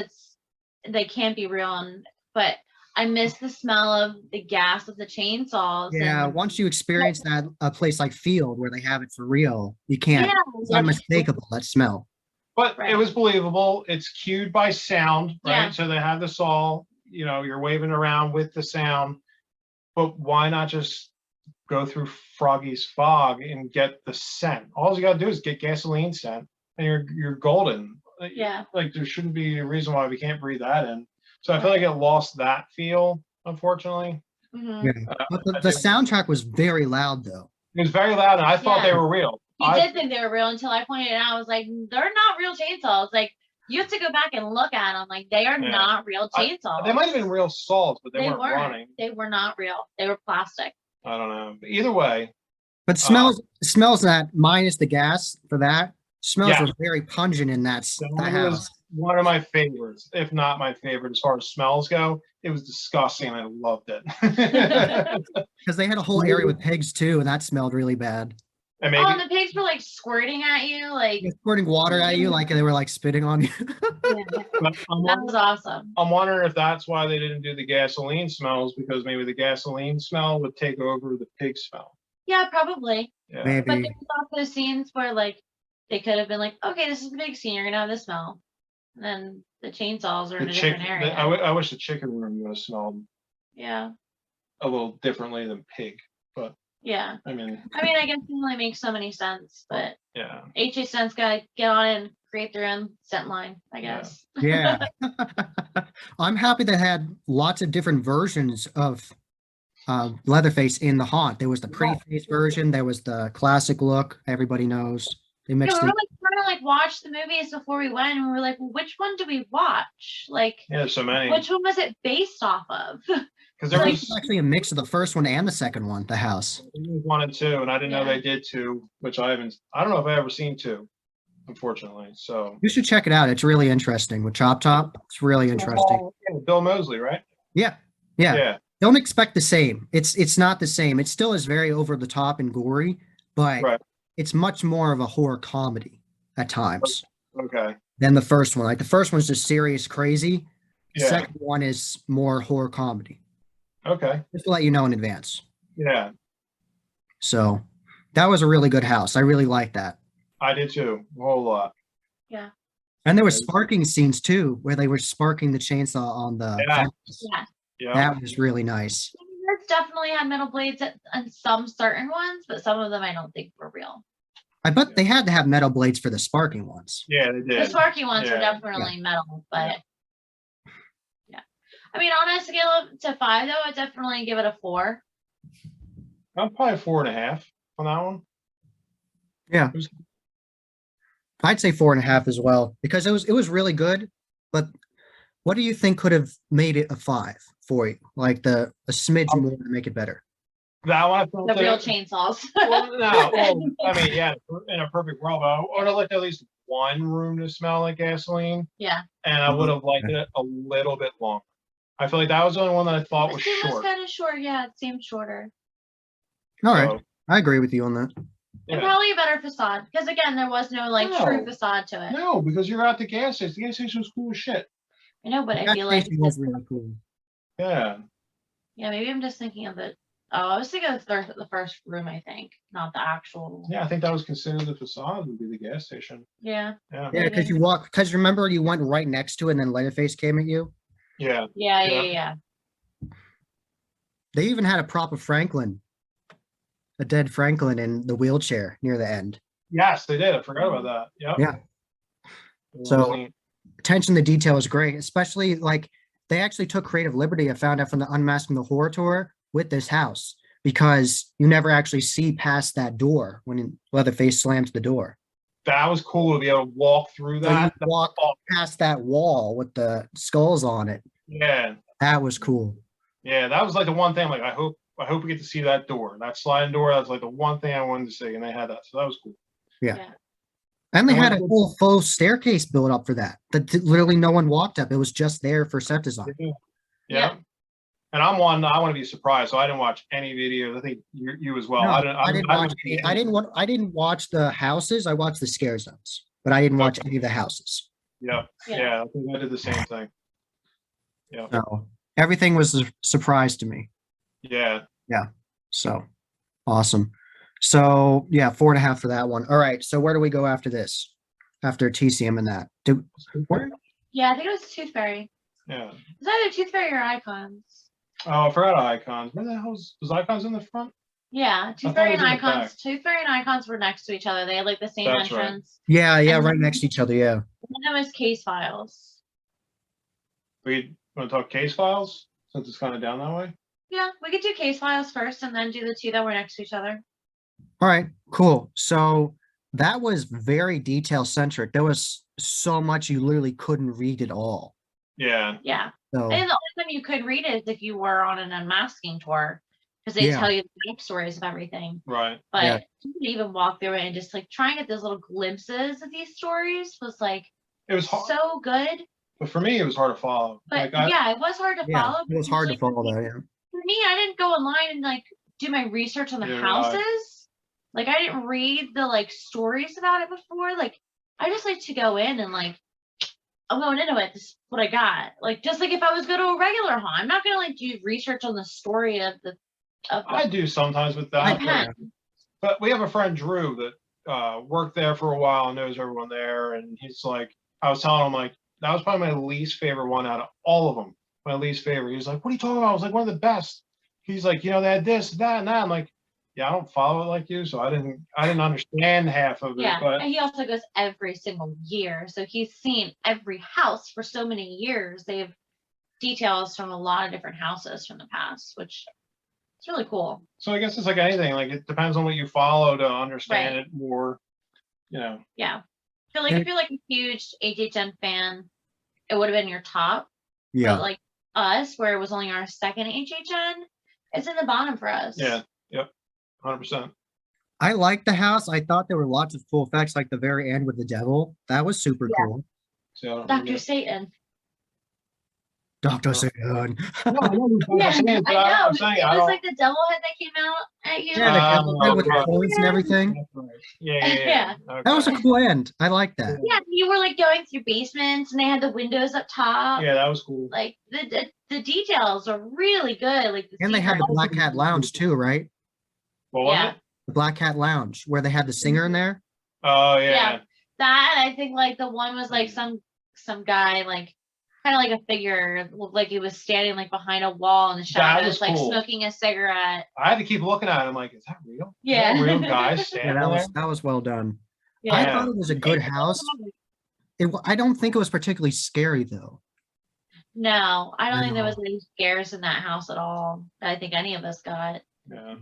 they can't be real. But I miss the smell of the gas of the chainsaws. Yeah, once you experience that a place like Field where they have it for real, you can't. It's unmistakable, that smell. But it was believable. It's cued by sound, right? Yeah. So they have this all, you're waving around with the sound. But why not just go through Froggy's fog and get the scent? All you got to do is get gasoline scent, and you're golden. Yeah. Like there shouldn't be a reason why we can't breathe that in. So I feel like it lost that feel, unfortunately. Mm-hmm. Yeah. But the soundtrack was very loud, though. It was very loud, and I thought they were real. I did think they were real until I pointed it out. I was like, they're not real chainsaws. Like, you have to go back and look at them. Like, they are not real chainsaws. They might have been real saws, but they weren't running. They were not real. They were plastic. I don't know. But either way. But smells that minus the gas for that. Smells were very pungent in that house. One of my favorites, if not my favorite, as far as smells go. It was disgusting. I loved it. Because they had a whole area with pigs too, and that smelled really bad. And and the pigs were like squirting at you, like squirting water at you, like they were like spitting on you. That was awesome. I'm wondering if that's why they didn't do the gasoline smells, because maybe the gasoline smell would take over the pig smell. Yeah, probably. Yeah. Maybe. But there's also scenes where like they could have been like, okay, this is the big scene, you're gonna have this smell. And then the chainsaws are in a different area. I wish the chicken room would have smelled a little differently than pig, but yeah. I mean, I guess it only makes so many sense, but yeah. HHN's gotta get on it and create their own scent line, I guess. Yeah. I'm happy they had lots of different versions of Leatherface in the haunt. There was the pretty face version. There was the classic look. Everybody knows. They mixed we're like trying gonna like watch the movies before we went, and we were like, well, which one do we watch? Like, Yeah, there's so many. which one was it based off of? Because there I think was it's actually a mix of the first one and the second one, the house. 1 and 2, and I didn't know Yeah. they did 2, which I don't know if I ever seen 2, unfortunately. So You should check it out. It's really interesting with Chop Top. It's really interesting. Yeah, Bill Moseley, right? Yeah. Yeah. Yeah. Don't expect the same. It's not the same. It still is very over the top and gory, but Right. it's much more of a horror comedy at times Okay. than the first one. Like the first one's just serious, crazy. The Yeah. second one is more horror comedy. Okay. Just to let you know in advance. Yeah, So that was a really good house. I really liked that. I did too. A whole lot. Yeah. And there was sparking scenes too, where they were sparking the chainsaw on the Yeah. fence. Yeah. Yeah. That was really nice. It's definitely had metal blades on some certain ones, but some of them I don't think were real. I bet they had to have metal blades for the sparking ones. Yeah, they The did. sparky ones are Yeah. definitely metal, but yeah. I mean, on a scale of to 5, though, I'd definitely give it a 4. I'm probably 4.5 on that one. Yeah. It was- I'd say 4.5 as well, because it was really good. But what do you think could have made it a 5 for you? Like a smidge more to make it better. That one I felt The that- real chainsaws. Well, no, well, I mean, yeah, in a perfect world, I would have liked at least one room to smell like gasoline, Yeah. and I would have liked it a little bit longer. I feel like that was the only one that I thought was It was short. kind of short. Yeah, it seemed shorter. All right. So, I agree with you on that. And yeah. probably a better facade, because again, there was no like true No. facade to it. No, because you're at the gas station. The gas station was cool as shit. I know, but That I feel like station was really cool. Yeah. yeah, maybe I'm just thinking of it. Oh, I was thinking of the first room. I think not the actual. Yeah, I think that was considered the facade would be the gas station. Yeah. Yeah. Yeah, because because remember you went right next to it and then Leatherface came at you? Yeah. Yeah. Yeah. Yeah. Yeah. They even had a prop of Franklin, a dead Franklin in the wheelchair near the end. Yes, they did. I forgot about that. Yep. Yeah. It was So- neat. Attention to detail is great, especially like they actually took creative liberty. I found out from the Unmasking the Horror tour with this house because you never actually see past that door when Leatherface slams the door. That was cool to be able to walk through So you that. walk past that wall with the skulls on it. Yeah. That was cool. Yeah, that was like the one thing. Like, I hope we get to see that door, that sliding door. That's like the one thing I wanted to see, and they had that, so that was cool. Yeah. And they And had a when- whole full staircase built up for that. Literally no one walked up. It was just there for set design. Yeah. Yeah. And I want to be surprised, so I didn't watch any videos. I think you as well. No, I I didn't watch the houses. I watched the scare zones, but I didn't watch any of the houses. Yeah, Yeah. yeah. I think I did the same thing. Yeah, So everything was a surprise to me. yeah. So awesome. So yeah, 4.5 for that one. All right. So where do we go after this? After TCM and that? Yeah, I think it was Tooth Fairy. Yeah. It's either Tooth Fairy or Icons. Oh, I forgot Icons. Where the hell was Icons in the front? Yeah, Tooth thought Fairy it and was in the Icons. back. Tooth Fairy and Icons were next to each other. They had like the same That's right. entrance. Yeah, And right then- next to each other. Yeah. And then it was Case Files. We want to talk case files since it's kind of down that way. Yeah, we could do Case Files first and then do the two that were next to each other. All right, cool. So that was very detail centric. There was so much you literally couldn't read it all. Yeah, Yeah. So And the only time you could read it is if you were on an unmasking tour, because they Yeah. tell you the backstories of everything. right. But Yeah. you could even walk through it and just like try and get those little glimpses of these stories was like It was hard, so good. but for me, it was hard to follow. But Like, yeah, it was hard to yeah, follow. it was because, hard to like, follow that. Yeah. For me, I didn't go online and like do my research on the Neither did I. houses. Like I didn't read the like stories about it before. Like I just like to go in and like I'm going into it. This is what I got. Like just like if I was going to a regular haunt, I'm not gonna like do research on the story of the I do sometimes with that. I but- can. But we have a friend Drew that worked there for a while and knows everyone there, and he's like, I was telling him like that was probably my least favorite one out of all of them. My least favorite. He was like, "What are you talking about?" I was like, "One of the best." He's like, "You know, they had this, that, and that." I'm like, "Yeah, I don't follow it like you, so I didn't understand half of it." Yeah, But and he also goes every single year, so he's seen every house for so many years. They have details from a lot of different houses from the past, which it's really cool. so I guess it's like anything. Like it depends on what you follow to understand Right. it more. You know. Yeah, feel like if you're like a huge HHN fan, it would have been your top. Yeah. But like us, where it was only our second HHN, it's in the bottom for us. Yeah. Yep. 100%. I liked the house. I thought there were lots of cool effects, like the very end with the devil. That was super cool. So, Dr. Satan. Dr. Satan. No, I know who Dr. Yeah, Satan is, but I know. I'm saying, It I was don't. like the devil head that came out at you. Yeah, the devil head with the right. coins and everything. Yeah. That was a Okay. cool end. I like that. Yeah, you were like going through basements and they had the windows up top. Yeah, that was cool. Like the details are really good. Like And they had the Black Cat Lounge too, right? What was Yeah. it? The Black Cat Lounge, where they had the singer in there. Oh yeah. Yeah. That I think like the one was like some guy like kind of like a figure, looked like he was standing like behind a wall in the That shadows, was like cool. smoking a cigarette. I had to keep looking at it. I'm like, is that real? Yeah. Is that a real guy Yeah, standing that there? was well done. Yeah. I thought it was a good house. I don't think it was particularly scary though. No, I don't think there No. was any scares in that house at all. That I think any of us got. Yeah.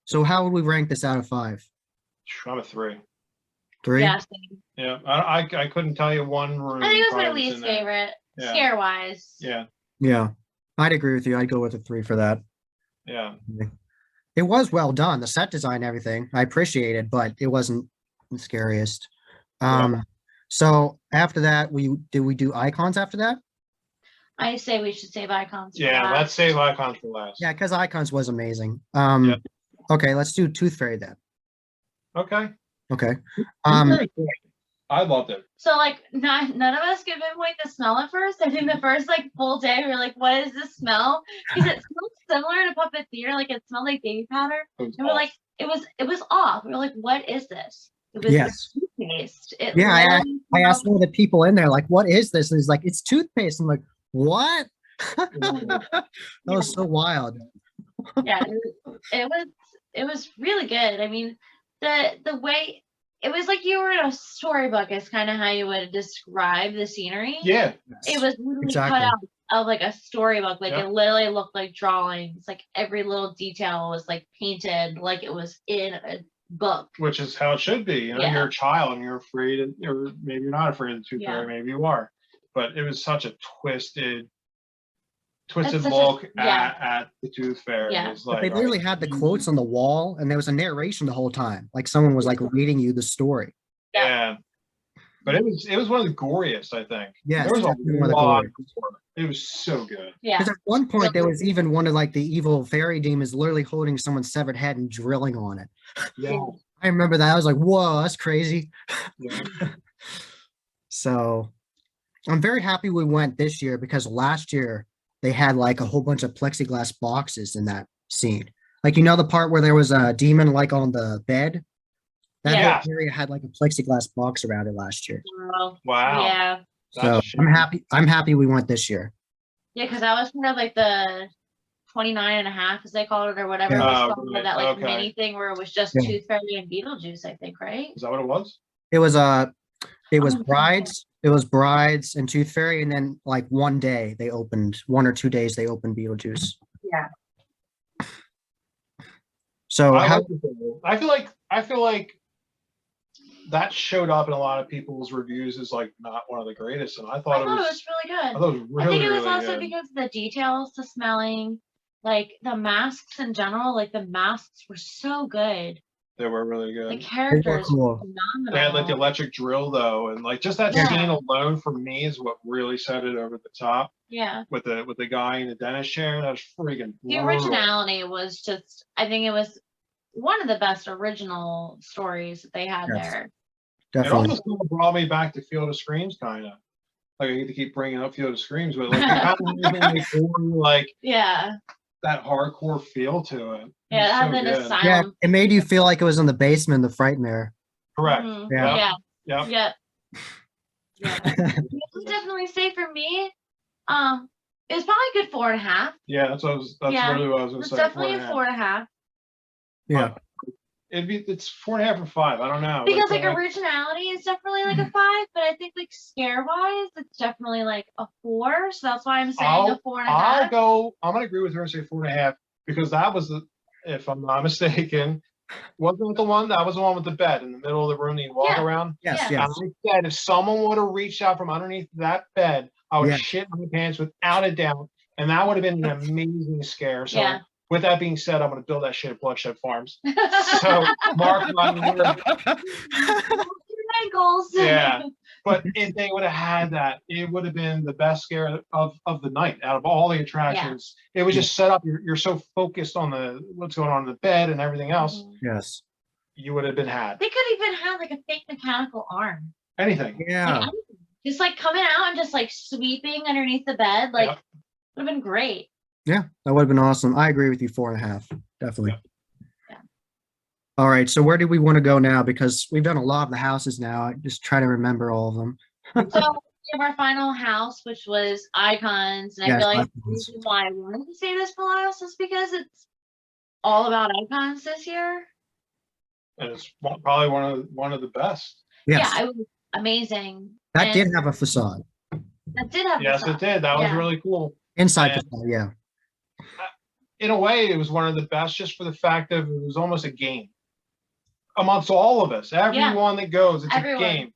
So how would we rank this out of 5? I'm a 3. 3? Yeah, same. Yeah. I couldn't tell you one room. I think it was my probably least in there. favorite, Yeah. scare wise. Yeah. Yeah. I'd agree with you. I'd go with a 3 for that. Yeah. It was well done. The set design, everything. I appreciate it, but it wasn't the scariest. So after that, we do icons after that? I say we should save icons. for Yeah. last. Let's save icons for last. Yeah, because icons was amazing. Yeah. Okay, let's do Tooth Fairy then. Okay. Okay. I loved it. So like none of us could pinpoint the smell at first. I think the first like full day we were like, what is this smell? Because it smelled similar to Puppet Theater, like it smelled like baby powder. And we're like, it was off. We were like, what is this? It was Yes. toothpaste. It Yeah, literally I asked smelled- one of the people in there, like, what is this? And he's like, it's toothpaste. I'm like, what? That was so wild. yeah, it was really good. I mean, the way it was like you were in a storybook is kind of how you would describe the scenery. Yeah. It was literally Exactly. cut out of like a storybook. Like Yeah. it literally looked like drawings. Like every little detail was like painted like it was in a book. Which is how it should be. You know, Yeah. you're a child and you're afraid, or maybe you're not afraid of the tooth fairy, maybe you are. But it was such a twisted such a- look yeah. at the tooth fairy. Yeah. It was But like, they literally had the quotes on the wall, and there was a narration the whole time. Like someone was like reading you the story. yeah. But it was one of the goriest, I think. Yes, There was definitely a one of the lot. goriest. It was so good. Yeah. Because at one point there was even one of like the evil fairy demons literally holding someone's severed head and drilling on it. Yeah. I remember that. I was like, whoa, that's crazy. Yeah. So I'm very happy we went this year because last year they had like a whole bunch of plexiglass boxes in that scene. Like, you know, the part where there was a demon like on the bed? That Yeah. whole area had like a plexiglass box around it last year. Wow. Yeah. So That's a shame. I'm happy we went this year. Yeah, because that was kind of like the 29 and a half, as they call it, or whatever. Yeah. It was Oh, called, right. that like Okay. mini thing where it was just Yeah. Tooth Fairy and Beetlejuice, I think, right? Is that what it was? It was Oh, brides and Tooth Fairy, and then like 1 or 2 days they opened Beetlejuice. Yeah. So I how like it. I feel like that showed up in a lot of people's reviews as like not one of the greatest, and I thought it was really I good. thought it was really, I think it was really also good. because of the details, the smelling, like the masks in general, like the masks were so good. They were really The good. characters cool. were phenomenal. They had like the electric drill though, and like just that Yeah. scene alone for me is what really set it over the top Yeah. with the guy in the dentist chair. That was freaking The brutal. originality was just, I think it was one of the best original stories that they had Yes. there. It definitely also still brought me back to Field of Screams, kind of. Like I hate to keep bringing up Field of Screams, but like, it kind of had like Yeah. that hardcore feel to it. It Yeah, it was had so an good. asylum. yeah, it made you feel like it was in the basement of the Frightmare. Correct. Mhm. Yeah. Yeah. Yep. Yeah. Yeah. I would definitely say for me, it was probably a good 4.5. Yeah, that's Yeah. really what I was gonna It's say. definitely a 4.5. 4.5. Yeah. It's 4.5 or 5. I don't know. Because like originality is definitely like a 5, but I think like scare wise, it's definitely like a 4. So that's why I'm saying a 4.5. I'm gonna agree with her and say 4.5 because that was if I'm not mistaken, Wasn't it the one that was the one with the bed in the middle of the room that you walk Yeah. around? Yes, Yeah. And yes. I said if someone would have reached out from underneath that bed, I would have Yeah. shit my pants without a doubt. And that would have been an amazing scare. So Yeah. with that being said, I'm gonna build that shit at Bloodshed Farms. So mark my word. Ankles. Yeah. But if they would have had that, it would have been the best scare of the night out of all the attractions. It was just set up. You're so focused on the what's going on in the bed and everything else. Yes. You would have been had. They could even have like a fake mechanical arm. Anything. Yeah. Like, just like coming out and just like sweeping underneath the bed. Like, would have been great. Yeah, that would have been awesome. I agree with you, 4.5. Definitely. Yeah. All right. So where do we want to go now? Because we've done a lot of the houses now. I just try to remember all of them. So we have our final house, which was Icons. And I Yes, feel like the Icons. reason why I wanted to say this for last is because it's all about Icons this year. And it's probably one of the best. Yes. Yeah, it was amazing. That And did have a facade. that did have Yes, the it did. That was Yeah. really cool. Inside And- facade, yeah. In a way, it was one of the best just for the fact of it was almost a game amongst all of us. Everyone that goes, it's Everyone. a game.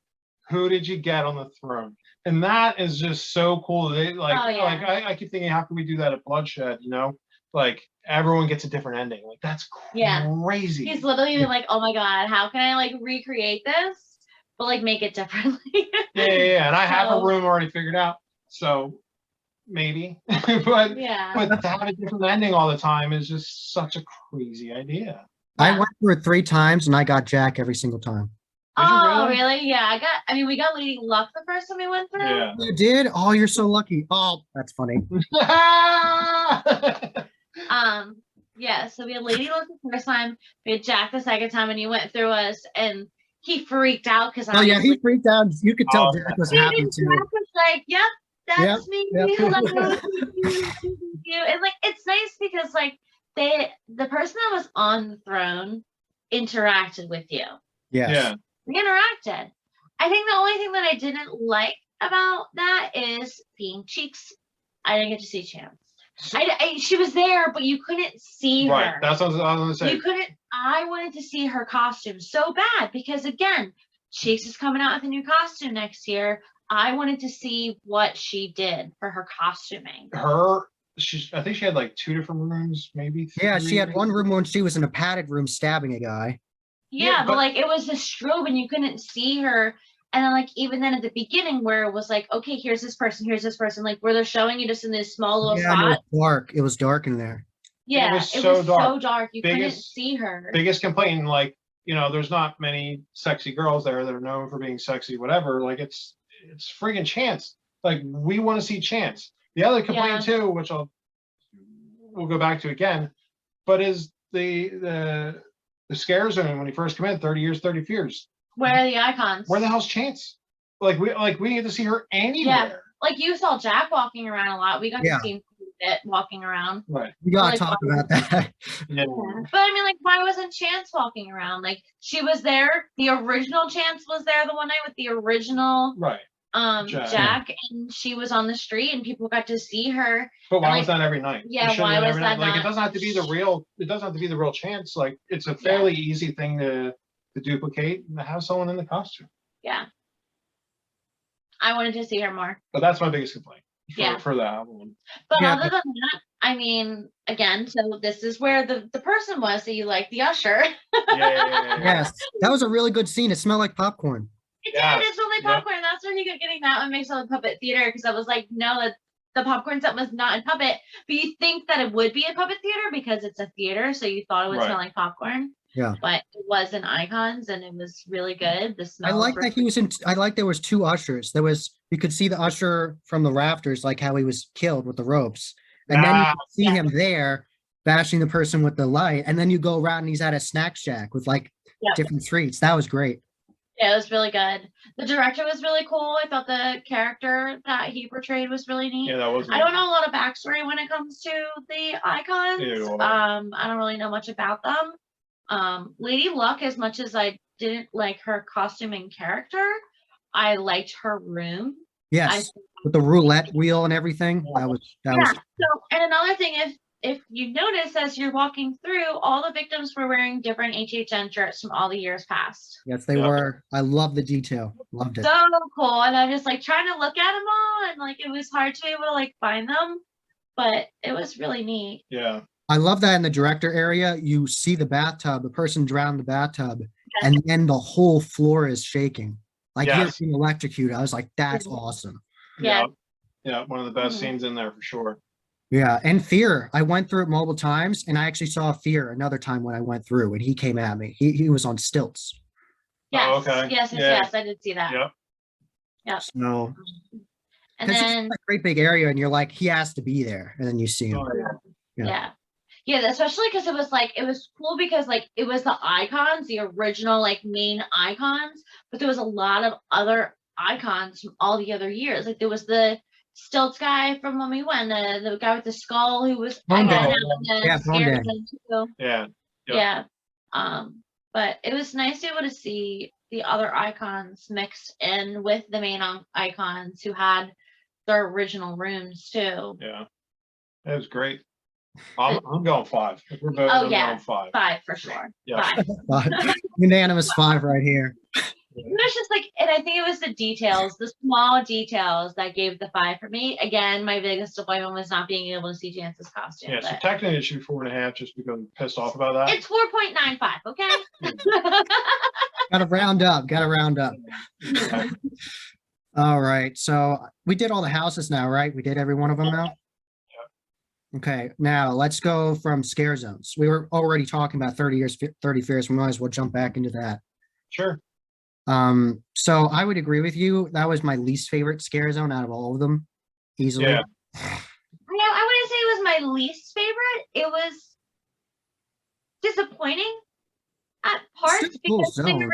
Who did you get on the throne? And that is just so cool. They like, Oh, yeah. I keep thinking, how can we do that at Bloodshed? You know, like everyone gets a different ending. Like that's Yeah. crazy. He's literally like, oh my God, how can I like recreate this? But like make it differently. Yeah. And I have a So- room already figured out. So maybe, but Yeah. to have a different ending all the time is just such a crazy idea. I Yeah. went through it 3 times and I got Jack every single time. Did you Oh, really? really? Yeah. We got Lady Luck the first time we went through. Yeah. You did? Oh, you're so lucky. Oh, that's funny. Yeah, so we had Lady Luck the first time, we had Jack the second time, and he went through us and he freaked out because Oh, yeah, he freaked out. You could tell Oh, Jack was Jack happy too. was like, yep, that's me. yep. Hello, thank you. And like it's nice because like the person that was on the throne interacted with you. Yes. Yeah. We interacted. I think the only thing that I didn't like about that is being Cheeks. I didn't get to see Chance. She was there, but you couldn't see Right. her. That's what I was gonna say. You couldn't. I wanted to see her costume so bad because again, Cheeks is coming out with a new costume next year. I wanted to see what she did for her costuming. I think she had like 2 different rooms, maybe. Yeah, 3. she had one room when she was in a padded room stabbing a guy. Yeah, Yeah, but but- like it was a strobe and you couldn't see her. And then like even then at the beginning where it was like, okay, here's this person, like where they're showing you just in this small little Yeah, and it was spot. dark. It was dark in there. Yeah, was it so was so dark. dark. You couldn't Biggest- see her. Biggest complaint, like, there's not many sexy girls there that are known for being sexy, whatever. Like it's friggin' Chance. Like we want to see Chance. The other complaint too, which we'll go back to again, but is the scare zone when you first come in, 30 years, 30 fears. Where are the icons? Where the hell's Chance? Like we didn't get to see her anywhere. Like you saw Jack walking around a lot. We got Yeah. to see him a bit walking around. Right. We gotta Like, talk about that. Yeah. But I mean, like, why wasn't Chance walking around? Like, she was there. The original Chance was there the one night with the original Right. Jack, and she was on the street, and people got to see her. But why Like, was that every night? It yeah, should've why been was every that night. Like not- it doesn't have to be the real. It doesn't have to be the real Chance. Like it's a fairly easy thing to duplicate and have someone in the costume. Yeah, I wanted to see her more. But that's my biggest complaint Yeah. for that one. But Yeah, other than that, I mean, again, so this is where the person was that you like, the usher. Yeah. Yes, that was a really good scene. It smelled like popcorn. It Yeah. did. It's only Yep. popcorn. That's where he got getting that one mixed up with puppet theater because I was like, no, that the popcorn set was not in puppet. But you think that it would be a puppet theater because it's a theater, so you thought it would Right. smell like popcorn. Yeah. But it was in Icons, and it was really good. The I smell. like that he was in. I like there was 2 ushers. You could see the usher from the rafters, like how he was killed with the ropes, and then you Ah, could see yeah. him there bashing the person with the light, and then you go around and he's at a snack shack with like Yep. different treats. That was great. Yeah, it was really good. The director was really cool. I thought the character that he portrayed was really neat. Yeah, that was. I don't know a lot of backstory when it comes to the icons. Ew. I don't really know much about them. Lady Luck, as much as I didn't like her costume and character, I liked her room. Yes, with the roulette wheel and everything. That was. So, and another thing, if you notice as you're walking through, all the victims were wearing different HHN shirts from all the years past. Yes, they were. I love the detail. Loved it. So cool. And I'm just like trying to look at them all, and like it was hard to be able to like find them, but it was really neat. Yeah. I love that in the director area, you see the bathtub, the person drowned in the bathtub, and then the whole floor is shaking. Like you're being electrocuted. I was like, that's awesome. Yeah. Yeah, one of the best scenes in there for sure. Yeah, and Fear. I went through it multiple times, and I actually saw Fear another time when I went through, and he came at me. He was on stilts. Yes. Oh, okay. Yes. I did see that. Yep. Yep. So, And then it's a great big area, and you're like, he has to be there, and then you see him. Oh, Yeah. Yeah, especially because it was cool because like it was the icons, the original like main icons, but there was a lot of other icons from all the other years. Like there was the stilts guy from when we went, the guy with the skull who was Bone again Daddy. Yeah, Bone scared Daddy. too. Yeah. Yeah. But it was nice to be able to see the other icons mixed in with the main icons who had their original rooms too. Yeah. It was great. I'm going 5. If we're voting, I'm going 5. 5 for sure. Yeah. 5. Unanimous 5 right here. It was just like, and I think it was the details, the small details that gave the 5 for me. Again, my biggest disappointment was not being able to see Jance's costume. Yeah, so but technically it should be 4.5 just because I'm pissed off about that. it's 4.95, okay? Gotta round up. All right. So we did all the houses now, right? We did every one of them now? Okay, now let's go from scare zones. We were already talking about 30 fears. We might as well jump back into that. Sure. So I would agree with you. That was my least favorite scare zone out of all of them, easily. Yeah. No, I wouldn't say it was my least favorite. It was disappointing at parts It's a cool because zone,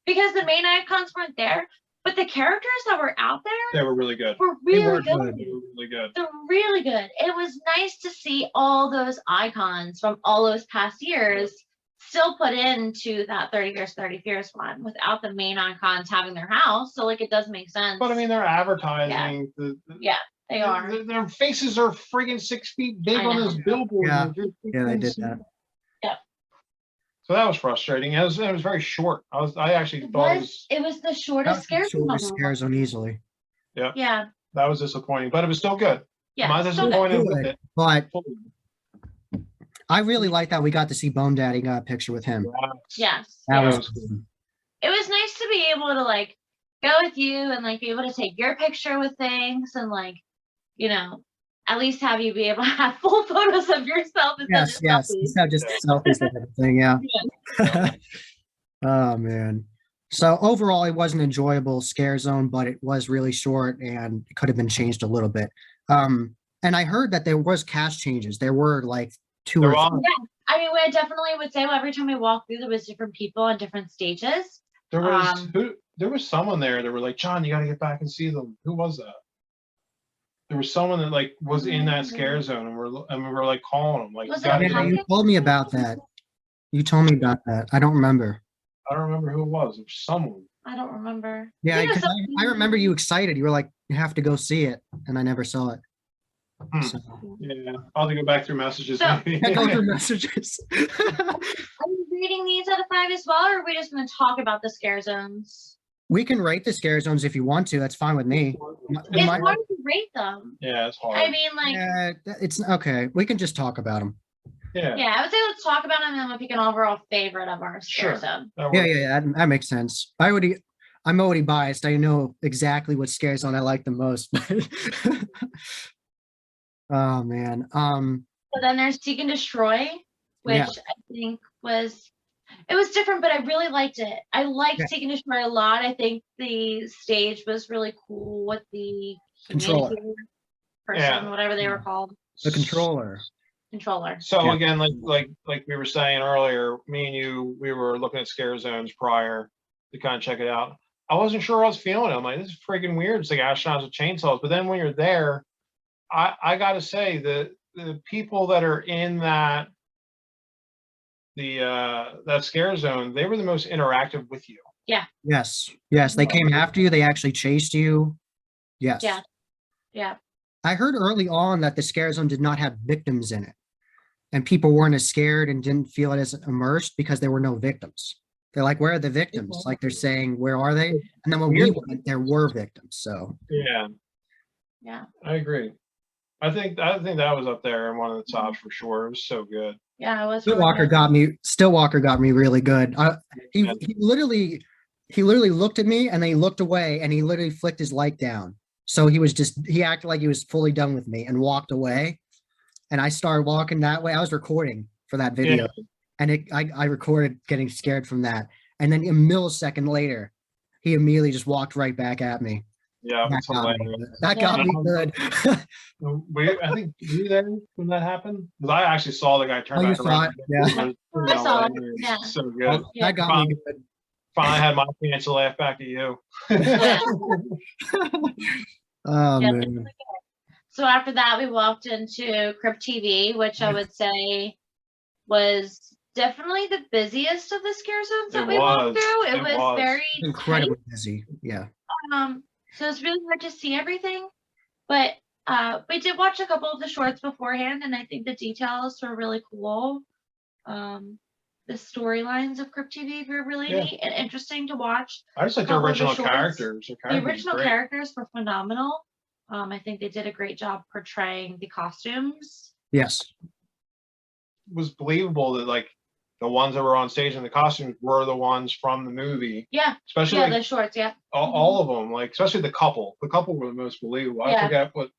because the main icons weren't there, but the characters that were out there They were really good. were really were good. They were really good. They're really good. It was nice to see all those icons from all those past years still put into that 30 Fears one without the main icons having their house. So like it does make sense. But I mean, they're advertising. They are. Their faces are friggin' 6 feet big I on know. this billboard. Yeah. Yeah, they did that. So that was frustrating. It was very short. I actually thought It was the That shortest was scare the shortest scare zone easily. Yeah. that was disappointing, but it was still good. Yeah. I'm not still good. disappointed with it. But I really like that we got to see Bone Daddy, got a picture with him. Yes. That yes. was cool. It was nice to be able to like go with you and like be able to take your picture with things and like, you know, at least have you be able to have full photos of yourself. Yes. Instead of just selfies and everything. Yeah. Oh man. So overall, it was an enjoyable scare zone, but it was really short and it could have been changed a little bit. And I heard that there was cast changes. There were like 2 or 3. I mean, I definitely would say every time we walked through, there was different people on different stages. There was there was someone there that were like, John, you got to get back and see them. Who was that? There was someone that like was in that scare zone, and we were like calling them. Like, Was "You gotta it get Yeah, back." you told me about that. You told me about that. I don't remember. I don't remember who it was. It was someone. I don't remember. Yeah, Think of 'cause I something- remember you excited. You were like, you have to go see it. And I never saw it. Hmm. So, Yeah, I'll have to go back through messages. So- maybe. yeah, go through messages. Are you rating these out of 5 as well, or are we just going to talk about the scare zones? We can rate the scare zones if you want to. That's fine with me. It's My- hard to rate them. Yeah, it's hard. I mean, like, Yeah, it's okay. We can just talk about them. yeah, I would say let's talk about them and then we'll pick an overall favorite of our scare Sure. zone. that Yeah, works. that makes sense. I'm already biased. I know exactly what scare zone I like the most. Oh man. So then there's Seek and Destroy, which Yeah. I think it was different, but I really liked it. I liked Yeah. Seek and Destroy a lot. I think the stage was really cool with the Controller. communicator person, Yeah. whatever they were called, The controller. controller. So Yeah. again, like we were saying earlier, me and you, we were looking at scare zones prior to kind of check it out. I wasn't sure I was feeling it. I'm like, this is freaking weird. It's like astronauts with chainsaws. But then when you're there, I got to say the people that are in that scare zone, they were the most interactive with you. Yes. They came after you. They actually chased you. Yes. Yeah. I heard early on that the scare zone did not have victims in it. and people weren't as scared and didn't feel it as immersed because there were no victims. They're like, where are the victims? Like they're saying, where are they? And then when we went, there were victims. So Yeah, Yeah. I agree. I think that was up there in one of the tops for sure. It was so good. Yeah, it was. Stillwalker got me really good. He literally looked at me and then he looked away and he literally flicked his light down. So he acted like he was fully done with me and walked away. And I started walking that way. I was recording for that video, and I recorded getting scared from that. And then a millisecond later, he immediately just walked right back at me. Yeah, that got me good. I think were you there when that happened? Because I actually saw the guy turn back around. Yeah. I saw it. Yeah. So good. That got me good. Finally had my chance to laugh back at you. Oh Yeah. man. So after that, we walked into Crypt TV, which I would say was definitely the busiest of the scare zones that we walked through. It was very incredibly tight. busy. Yeah. So it's really hard to see everything, but we did watch a couple of the shorts beforehand, and I think the details were really cool. The storylines of Crypt TV were really neat and interesting to watch. I just like the original characters. The original characters were phenomenal. I think they did a great job portraying the costumes. Yes. It was believable that like the ones that were on stage in the costumes were the ones from the movie. Yeah. Especially like, the shorts. Yeah. All of them, like especially the couple. The couple were the most believable. I forget what.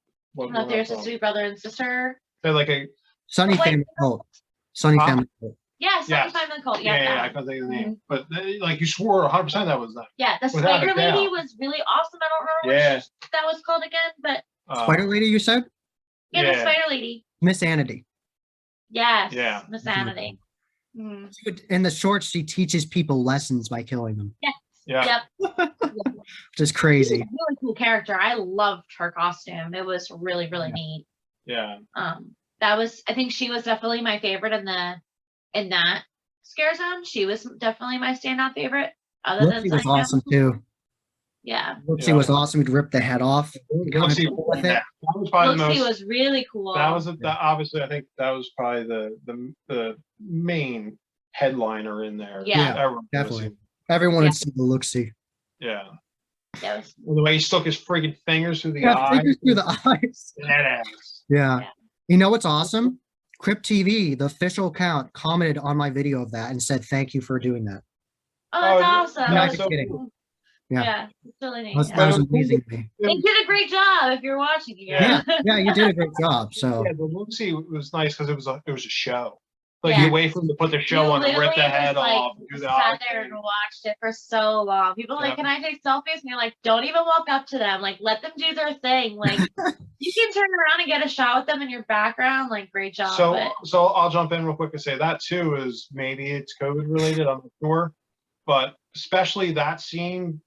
There's a sweet brother and sister. They're like a Sunny Family Cult. Sunny Family Cult. Yeah, Sunny Family Cult. Yeah, I can't think of the name. But like you swore 100% that was them. Yeah, the Spider Lady was really awesome. I don't remember what that was called again, but Spider Lady, you said? Yeah, the Spider Lady. Miss Anity. Yes. Yeah. Miss Anity. In the shorts, she teaches people lessons by killing them. Yes. Yeah. Yep. Just crazy. Really cool character. I loved her costume. It was really, really neat. Yeah. I think she was definitely my favorite in that scare zone. She was definitely my standout favorite. Looksy was awesome too. Yeah. Looksy was awesome. He'd rip the head off. Looksy was really cool. That was obviously I think that was probably the main headliner in there. Yeah, definitely. Everyone had seen the Looksy. Yeah. Yes. The way he stuck his friggin' fingers through the eyes. Fingers through the eyes. Yeah. You know what's awesome? Crypt TV, the official account, commented on my video of that and said, "Thank you for doing that." Oh, that's awesome. Not kidding. Cool. Yeah. It's really neat. That was amazing to me. They did a great job if you're watching. Yeah, you did a great job. So the Lucy was nice because it was a show. Like you wait for them to put the show on and rip the head off. Sat there and watched it for so long. People are like, "Can I take selfies?" And you're like, "Don't even walk up to them. Like, let them do their thing. Like, you can turn around and get a shot with them in your background. Like, great job." So I'll jump in real quick and say that too is maybe it's COVID related. I'm not sure, but especially that scene,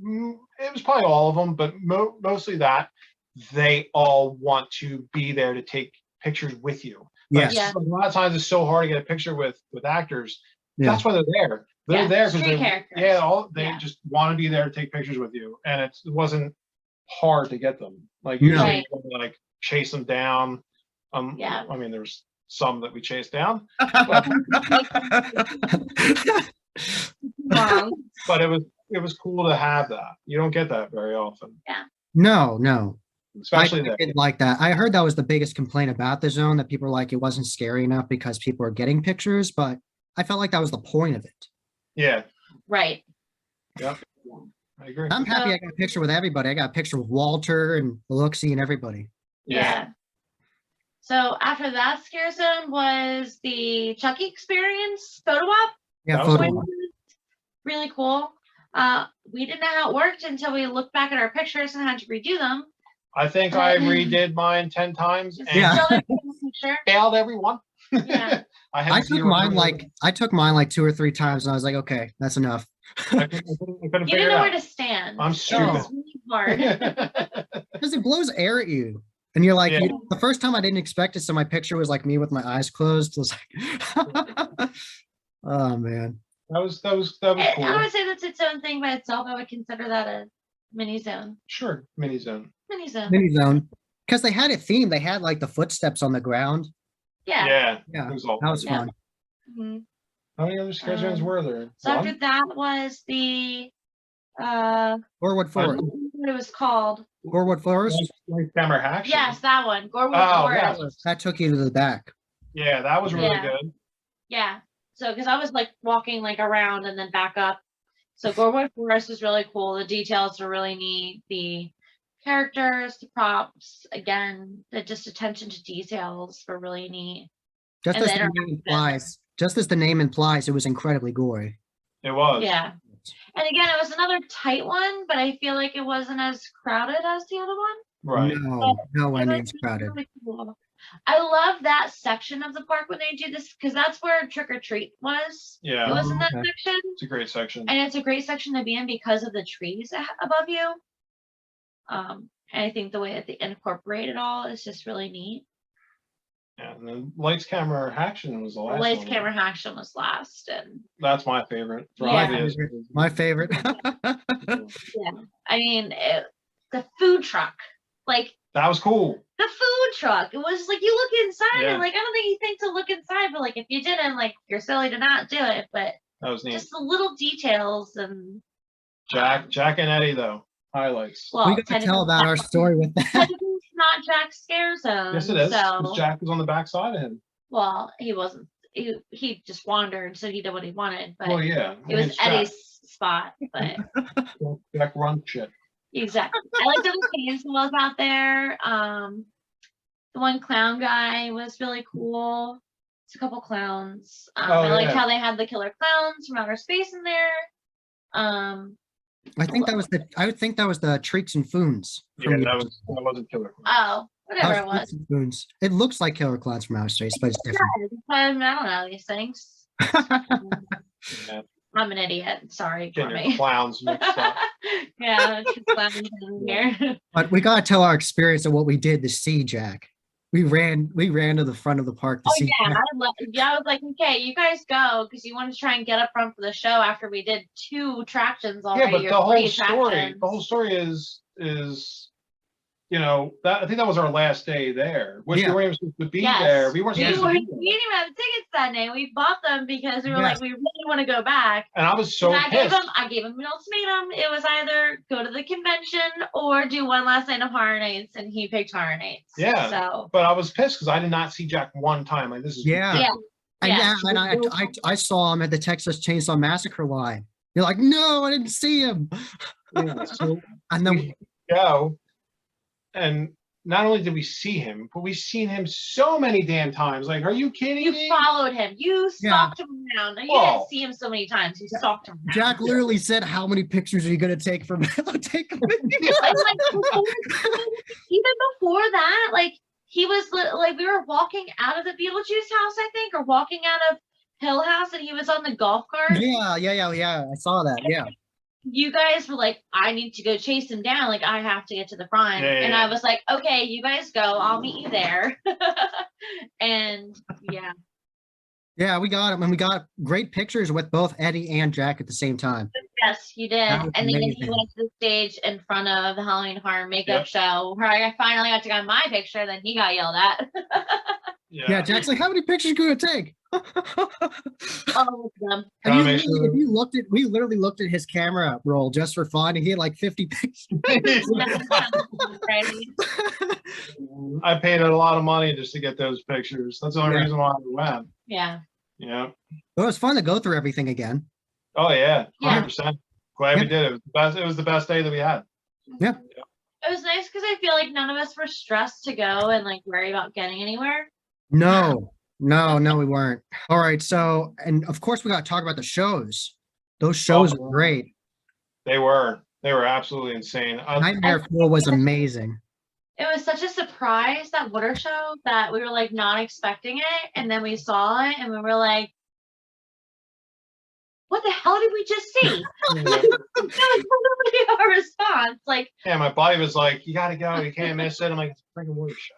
it was probably all of them, but mostly that they all want to be there to take pictures with you. Yes. A lot of times it's so hard to get a picture with actors. That's why they're there. They're there because they just want to be there to take pictures with you, and it wasn't hard to get them. Like usually, you like chase them down. I mean, there's some that we chased down, but it was cool to have that. You don't get that very often. Yeah. No. Especially I didn't like that. I heard that was the biggest complaint about the zone, that people were like, it wasn't scary enough because people are getting pictures, but I felt like that was the point of it. Yeah. Right. Yep. I agree. I'm happy I got a picture with everybody. I got a picture with Walter and Looksy and everybody. Yeah. So after that scare zone was the Chucky experience photo op. Yeah, photo op. Really cool. We didn't know how it worked until we looked back at our pictures and had to redo them. I think I redid mine 10 times and failed everyone. Yeah. I took mine like 2 or 3 times and I was like, okay, that's enough. I couldn't you didn't know where to stand. I'm stupid. It's really hard. Because it blows air at you. And you're like, the first time I didn't expect it, so my picture was like me with my eyes closed. It was like, oh man. That was cool. I would say that's its own thing by itself. I would consider that a mini zone. Sure, mini zone. Because they had it themed. They had like the footsteps on the ground. Yeah. Yeah, It was all that was Yeah. fun. Mhm. How many other scare zones were there? So One? after that was the I Gorwood Forest. don't know what it was called. Gorwood Forest. Like Camera Hack. Yes, that one. Gorwood Oh, Forest. yeah. That took you to the back. Yeah, that was really Yeah. good. Yeah. So because I was like walking like around and then back up. So Gorwood Forest is really cool. The details are really neat. The characters, the props, again, the just attention to details were really neat. Just And as the the name interaction. implies, just as the name implies, it was incredibly gory. It was. Yeah. And again, it was another tight one, but I feel like it wasn't as crowded as the other one. Right. Nowhere It near was as crowded. really cool. I love that section of the park when they do this because that's where Trick or Treat was. Yeah. It was in that Okay. section. It's a great section. And it's a great section to be in because of the trees above you. And I think the way that they incorporate it all is just really neat. Yeah, and then Lights Camera Action was the last Lights, one. camera, action was last, and That's my favorite. For Yeah. ideas. My favorite. I mean, the food truck, like That was cool. the food truck. It was like you look inside Yeah. and like I don't think you think to look inside, but like if you didn't, like you're silly to not do it. But That was neat. just the little details and Jack and Eddie though. Highlights. well, We got to tell about our story with that. technically it's not Jack's scare zone. Yes, it is. 'Cause So Jack was on the back side of him. well, he wasn't. He just wandered, so he did what he wanted. But Well, yeah. it was it's Jack. Eddie's spot. But Jack run shit. exactly, I liked the chainsaws out there. The one clown guy was really cool. It's a couple clowns. I liked yeah. how they had the killer clowns from outer space in there. I think that was the Treats and Foons. Yeah, that wasn't Killer Clowns. Oh, whatever it was. Treats and Foons. It looks like Killer Clowns from Outer Space, but it's different. I don't know these things. Yeah, I'm an idiot. Sorry, getting Courtney. your clowns mixed up. Yeah, two clowns in here. But we gotta tell our experience of what we did to see Jack. We ran to the front of the park to Oh see yeah, Jack. I was like, okay, you guys go because you want to try and get up front for the show after we did 2 attractions already. Yeah, but or the whole 3 story, attractions. the whole story is, that I think that was our last day there. Which Yeah. we weren't even supposed to be Yes. there. We weren't We supposed didn't to be there. even have tickets that day. We bought them because we were Yes. like, we really want to go back. And I was so And pissed. I gave him an ultimatum. It was either go to the convention or do one last night of Horror Nights, and he picked Horror Nights. Yeah. So But I was pissed because I did not see Jack one time. Like this is Yeah. ridiculous. And Yeah. and I saw him at the Texas Chainsaw Massacre line. You're like, no, I didn't see him. Yeah, so And then we go, and not only did we see him, but we've seen him so many damn times. Like, are you kidding you me? followed him. You Yeah. stalked him around. You Whoa. didn't see him so many times. You stalked him. Jack literally said, how many pictures are you gonna take from I'll take them with you. And, like, even before that, like he was like we were walking out of the Beetlejuice house, I think, or walking out of Hill House, and he was on the golf cart. Yeah. I saw that. Yeah. You guys were like, I need to go chase him down. Like I have to get to the front, Yeah, and yeah. I was like, okay, you guys go. I'll meet you there. And yeah, Yeah, we got him, and we got great pictures with both Eddie and Jack at the same time. yes, you did. That was And then he amazing. went to the stage in front of the Halloween Horror Makeup Yep. Show, where I finally got to get my picture. Then he got yelled at. Yeah, Jack's like, how many pictures are you gonna take? All of them. And Make sure- we literally looked at his camera roll just for fun, and he had like 50 pictures. Right? I paid a lot of money just to get those pictures. That's the only Yeah. reason why we went. Yeah. Yeah. But it was fun to go through everything again. Oh yeah, Yeah. 100%. Glad we did it. It was the best day that we had. It was nice because I feel like none of us were stressed to go and like worry about getting anywhere. No, we weren't. All right, so and of course we got to talk about the shows. Those shows were great. They were absolutely insane. Nightmare Fuel was amazing. It was such a surprise, that water show, that we were like not expecting it, and then we saw it and we were like, what the hell did we just see? That was literally our response. Like, Yeah, my body was like, you gotta go, you can't miss it. I'm like, it's a freaking water show.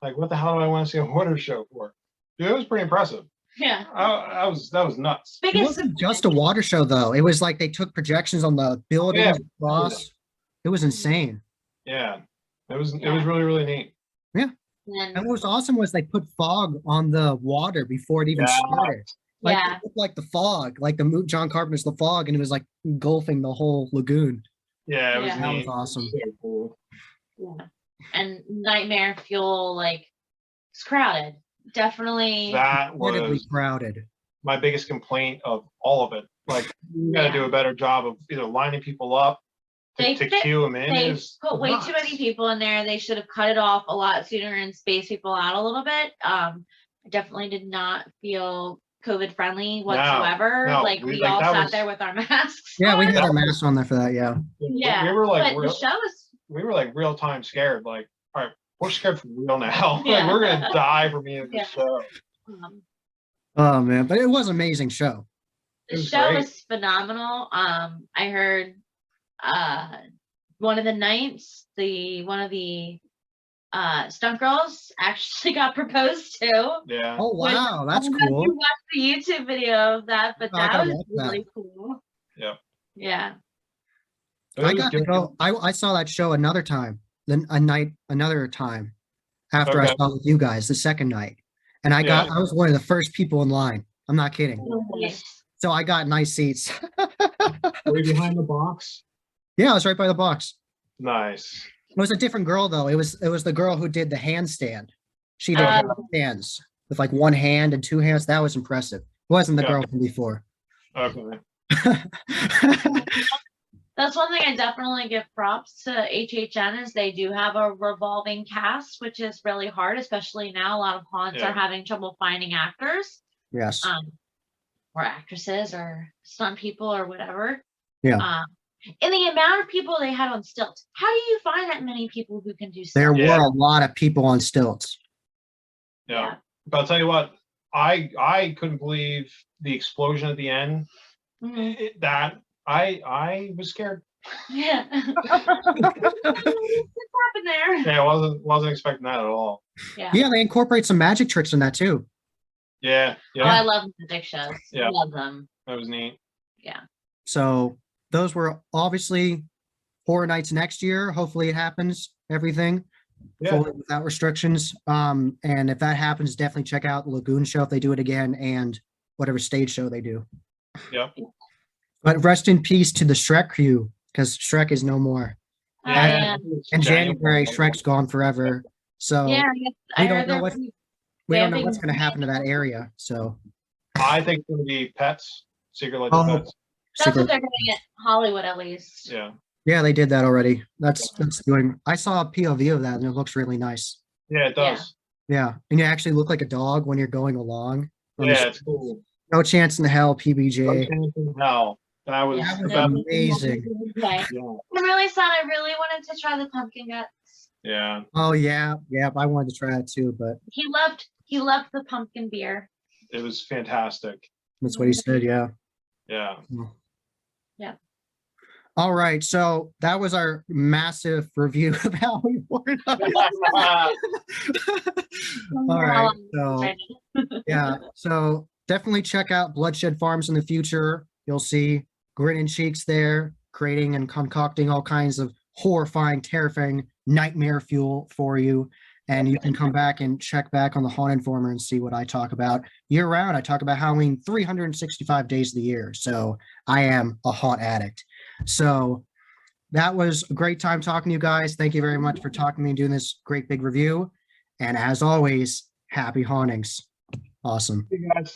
Like, what the hell do I want to see a water show for? Dude, it was pretty impressive. yeah. That was nuts. It Biggest wasn't just a water show though. It was like they took projections on the buildings across. It was insane. Yeah. It was really, really neat. And And what was awesome was they put fog on the water before it even Yeah. started. Like, yeah, it looked like the fog, like John Carpenter's The Fog, and it was like engulfing the whole lagoon. Yeah, it was Yeah. That was neat. awesome. So cool. yeah. And Nightmare Fuel, like, it's crowded. Definitely. That Incredibly was crowded. my biggest complaint of all of it. Like, you got to do Yeah. a better job of either lining people up They to fit- queue them in. They Is put way nuts. too many people in there. They should have cut it off a lot sooner and spaced people out a little bit. I definitely did not feel COVID friendly whatsoever. no, Like, we- we like, all that sat was- there with our masks. Yeah, we on. had our masks on there for that. Yeah. Yeah, we were like but the real, show is we were like real time scared. Like, all right, we're scared for real now. Yeah. Like, we're gonna die for being in the Yeah. show. um, Oh man, but it was an amazing show. It the was show great. is phenomenal. I heard one of the nights, one of the stunt girls actually got proposed to. Yeah. Oh Which- wow, that's I don't know if cool. You watched the YouTube video of that, but No, I that gotta was watch that. really cool. Yeah. Yeah. It I was got to good. go. I saw that show another time, then another time after I Okay. saw it with you guys the second night, and I was one of the first people in line. I'm not kidding. Nice. So I got nice seats. Were you behind the box? Yeah, I was right by the box. Nice. It was a different girl though. It was the girl who did the handstand. She did handstands with like one hand and two hands. That was impressive. It wasn't the Yeah. girl from before. Okay. That's one thing I definitely give props to HHN is they do have a revolving cast, which is really hard, especially now. A lot of haunts Yeah. are having trouble finding actors, Yes. or actresses or stunt people or whatever. Yeah. And the amount of people they had on stilts. How do you find that many people who can do There stilts? Yeah. were a lot of people on stilts. Yeah. But I'll tell you what, I couldn't believe the explosion at the end. Mhm. That I was scared. Yeah. What's happened there? Yeah, I wasn't expecting that at all. Yeah. Yeah, they incorporate some magic tricks in that too. Yeah. Oh, Yeah. I love magic shows. Yeah. Love them. That was neat. So those were obviously Horror Nights next year. Hopefully it happens. Everything Yeah. fully without restrictions. And if that happens, definitely check out the Lagoon show if they do it again, and whatever stage show they do. Yep. But rest in peace to the Shrek crew, because Shrek is no more. Yeah. In January, Shrek's gone forever. So Yeah. I we don't heard know they're what- pretty- we don't know vamping what's going to happen to that area. So I think it's gonna be Pets. Secret Life Oh. of Pets. That's Secret- what they're doing at Hollywood, at least. Yeah. yeah, they did that already. That's doing. I saw a POV of that, and it looks really nice. Yeah, it does. Yeah, and you actually look like a dog when you're going along. Yeah, it's cool. No chance in hell, No PBJ. chance in hell. That was Yeah. That was the best. amazing. Okay. Yeah. I'm really sad. I really wanted to try the pumpkin guts. Yeah. Oh yeah, I wanted to try it too, but He loved the pumpkin beer. It was fantastic. that's what he said. Yeah. Yeah. Yeah. All right, so that was our massive review of Halloween Horror Nights. All right, so yeah, so definitely check out Bloodshed Farms in the future. You'll see Grin and Cheeks there, creating and concocting all kinds of horrifying, terrifying nightmare fuel for you. And you can come back and check back on the Haunt Informer and see what I talk about year round. I talk about Halloween 365 days of the year. So I am a haunt addict. So that was a great time talking to you guys. Thank you very much for talking to me and doing this great big review. And as always, happy hauntings. Awesome. Hey guys.